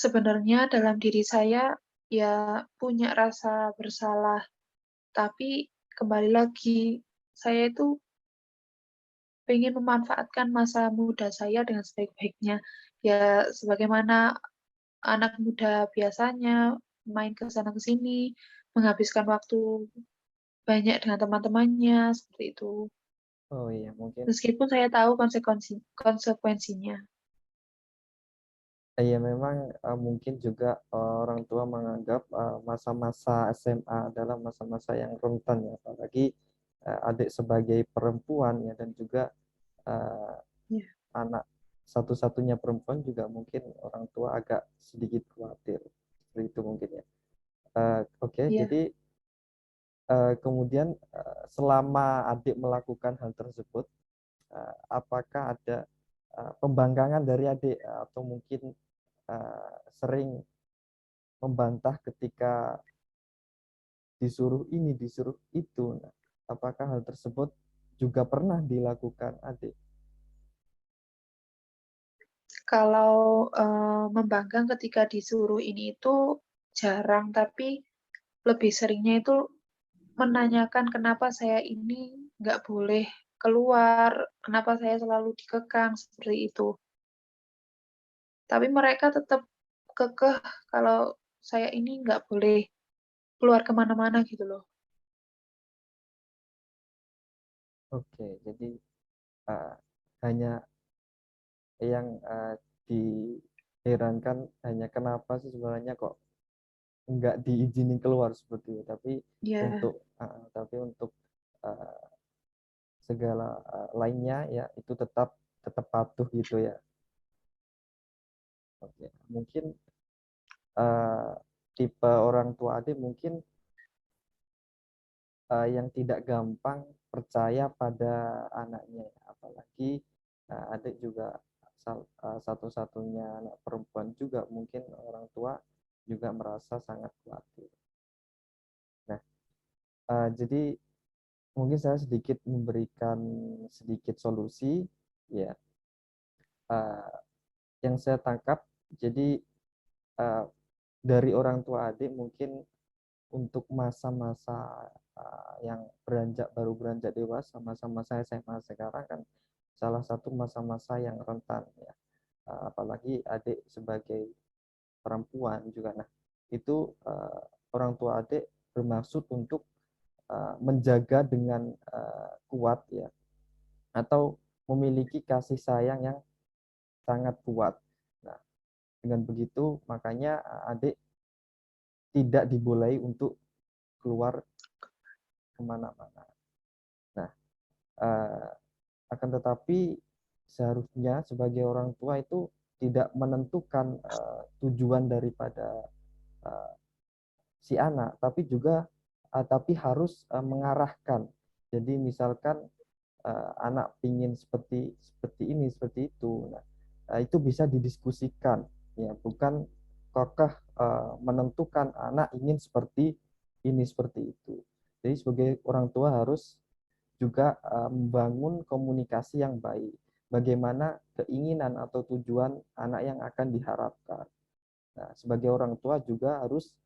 Sebenarnya dalam diri saya ya punya rasa bersalah, tapi kembali lagi saya itu pengen memanfaatkan masa muda saya dengan sebaik-baiknya. Ya sebagaimana anak muda biasanya main ke sana ke sini, menghabiskan waktu banyak dengan teman-temannya seperti itu. Oh iya, mungkin Meskipun saya tahu konsekuensinya. iya memang mungkin juga orang tua menganggap masa-masa SMA adalah masa-masa yang rentan ya, apalagi adik sebagai perempuan ya dan juga eh, Ya, anak satu-satunya perempuan juga mungkin orang tua agak sedikit khawatir seperti itu mungkin ya. Oke, ya. jadi kemudian selama adik melakukan hal tersebut, apakah ada pembangkangan dari adik atau mungkin sering membantah ketika disuruh ini, disuruh itu. Nah, apakah hal tersebut juga pernah dilakukan adik? Kalau membanggang ketika disuruh ini itu jarang, tapi lebih seringnya itu menanyakan kenapa saya ini nggak boleh keluar, kenapa saya selalu dikekang seperti itu. Tapi mereka tetap kekeh kalau saya ini nggak boleh keluar kemana-mana gitu loh. Oke, jadi uh, hanya yang diherankan hanya kenapa sih sebenarnya kok nggak diizinin keluar seperti itu. Ya, Tapi untuk uh, segala lainnya ya itu tetap tetap patuh gitu ya. Oke, mungkin uh, tipe orang tua adik mungkin yang tidak gampang percaya pada anaknya, apalagi adik juga satu-satunya anak perempuan juga mungkin orang tua juga merasa sangat khawatir. Nah, jadi mungkin saya sedikit memberikan sedikit solusi ya uh, yang saya tangkap. Jadi uh, dari orang tua adik mungkin untuk masa-masa yang baru beranjak dewasa, masa-masa SMA sekarang kan salah satu masa-masa yang rentan ya. Apalagi adik sebagai perempuan juga. Nah, itu orang tua adik bermaksud untuk menjaga dengan kuat ya, atau memiliki kasih sayang yang sangat kuat. Nah, dengan begitu makanya adik tidak diboleh untuk keluar kemana-mana. Nah, uh, akan tetapi seharusnya sebagai orang tua itu tidak menentukan tujuan daripada uh, si anak, tapi harus mengarahkan. Jadi misalkan anak ingin seperti seperti ini, seperti itu. Nah, itu bisa didiskusikan, ya, bukan kokoh menentukan anak ingin seperti ini, seperti itu. Jadi sebagai orang tua harus juga membangun komunikasi yang baik. Bagaimana keinginan atau tujuan anak yang akan diharapkan. Nah, sebagai orang tua juga harus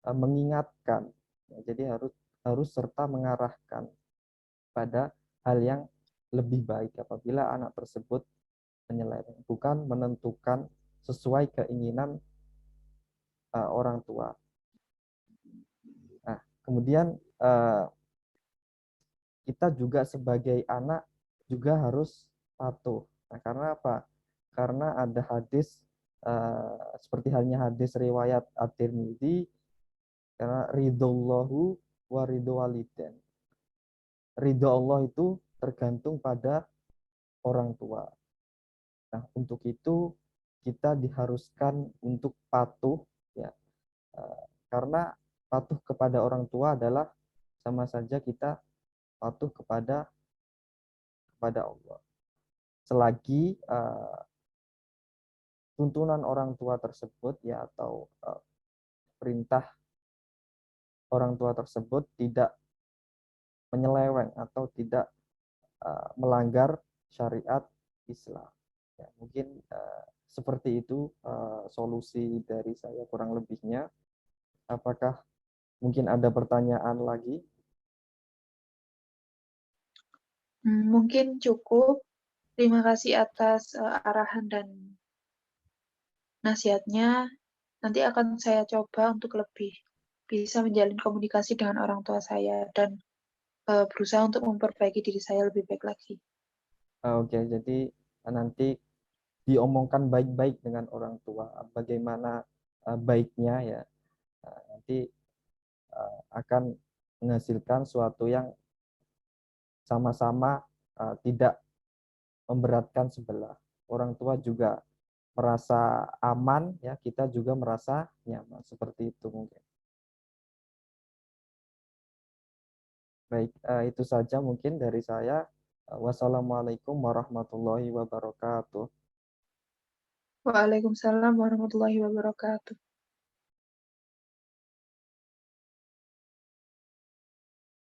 mengingatkan. Ya, jadi harus serta mengarahkan pada hal yang lebih baik apabila anak tersebut menyeleweng, bukan menentukan sesuai keinginan orang tua. Nah, kemudian kita juga sebagai anak juga harus patuh. Nah, karena apa? Karena ada hadis seperti halnya hadis riwayat At-Tirmidzi, karena ridhollahu wa ridho waliden. Ridho Allah itu tergantung pada orang tua. Nah, untuk itu kita diharuskan untuk patuh ya. Karena patuh kepada orang tua adalah sama saja kita patuh kepada Allah. Selagi tuntunan orang tua tersebut ya, atau perintah orang tua tersebut tidak menyeleweng atau tidak melanggar syariat Islam. Ya, mungkin seperti itu solusi dari saya kurang lebihnya. Apakah mungkin ada pertanyaan lagi? Mungkin cukup. Terima kasih atas arahan dan nasihatnya. Nanti akan saya coba untuk lebih bisa menjalin komunikasi dengan orang tua saya dan berusaha untuk memperbaiki diri saya lebih baik lagi. Oke, jadi nanti diomongkan baik-baik dengan orang tua, bagaimana baiknya ya, nanti akan menghasilkan suatu yang sama-sama tidak memberatkan sebelah. Orang tua juga merasa aman ya, kita juga merasa nyaman, seperti itu mungkin. Baik, itu saja mungkin dari saya. Wassalamualaikum warahmatullahi wabarakatuh. Waalaikumsalam warahmatullahi wabarakatuh.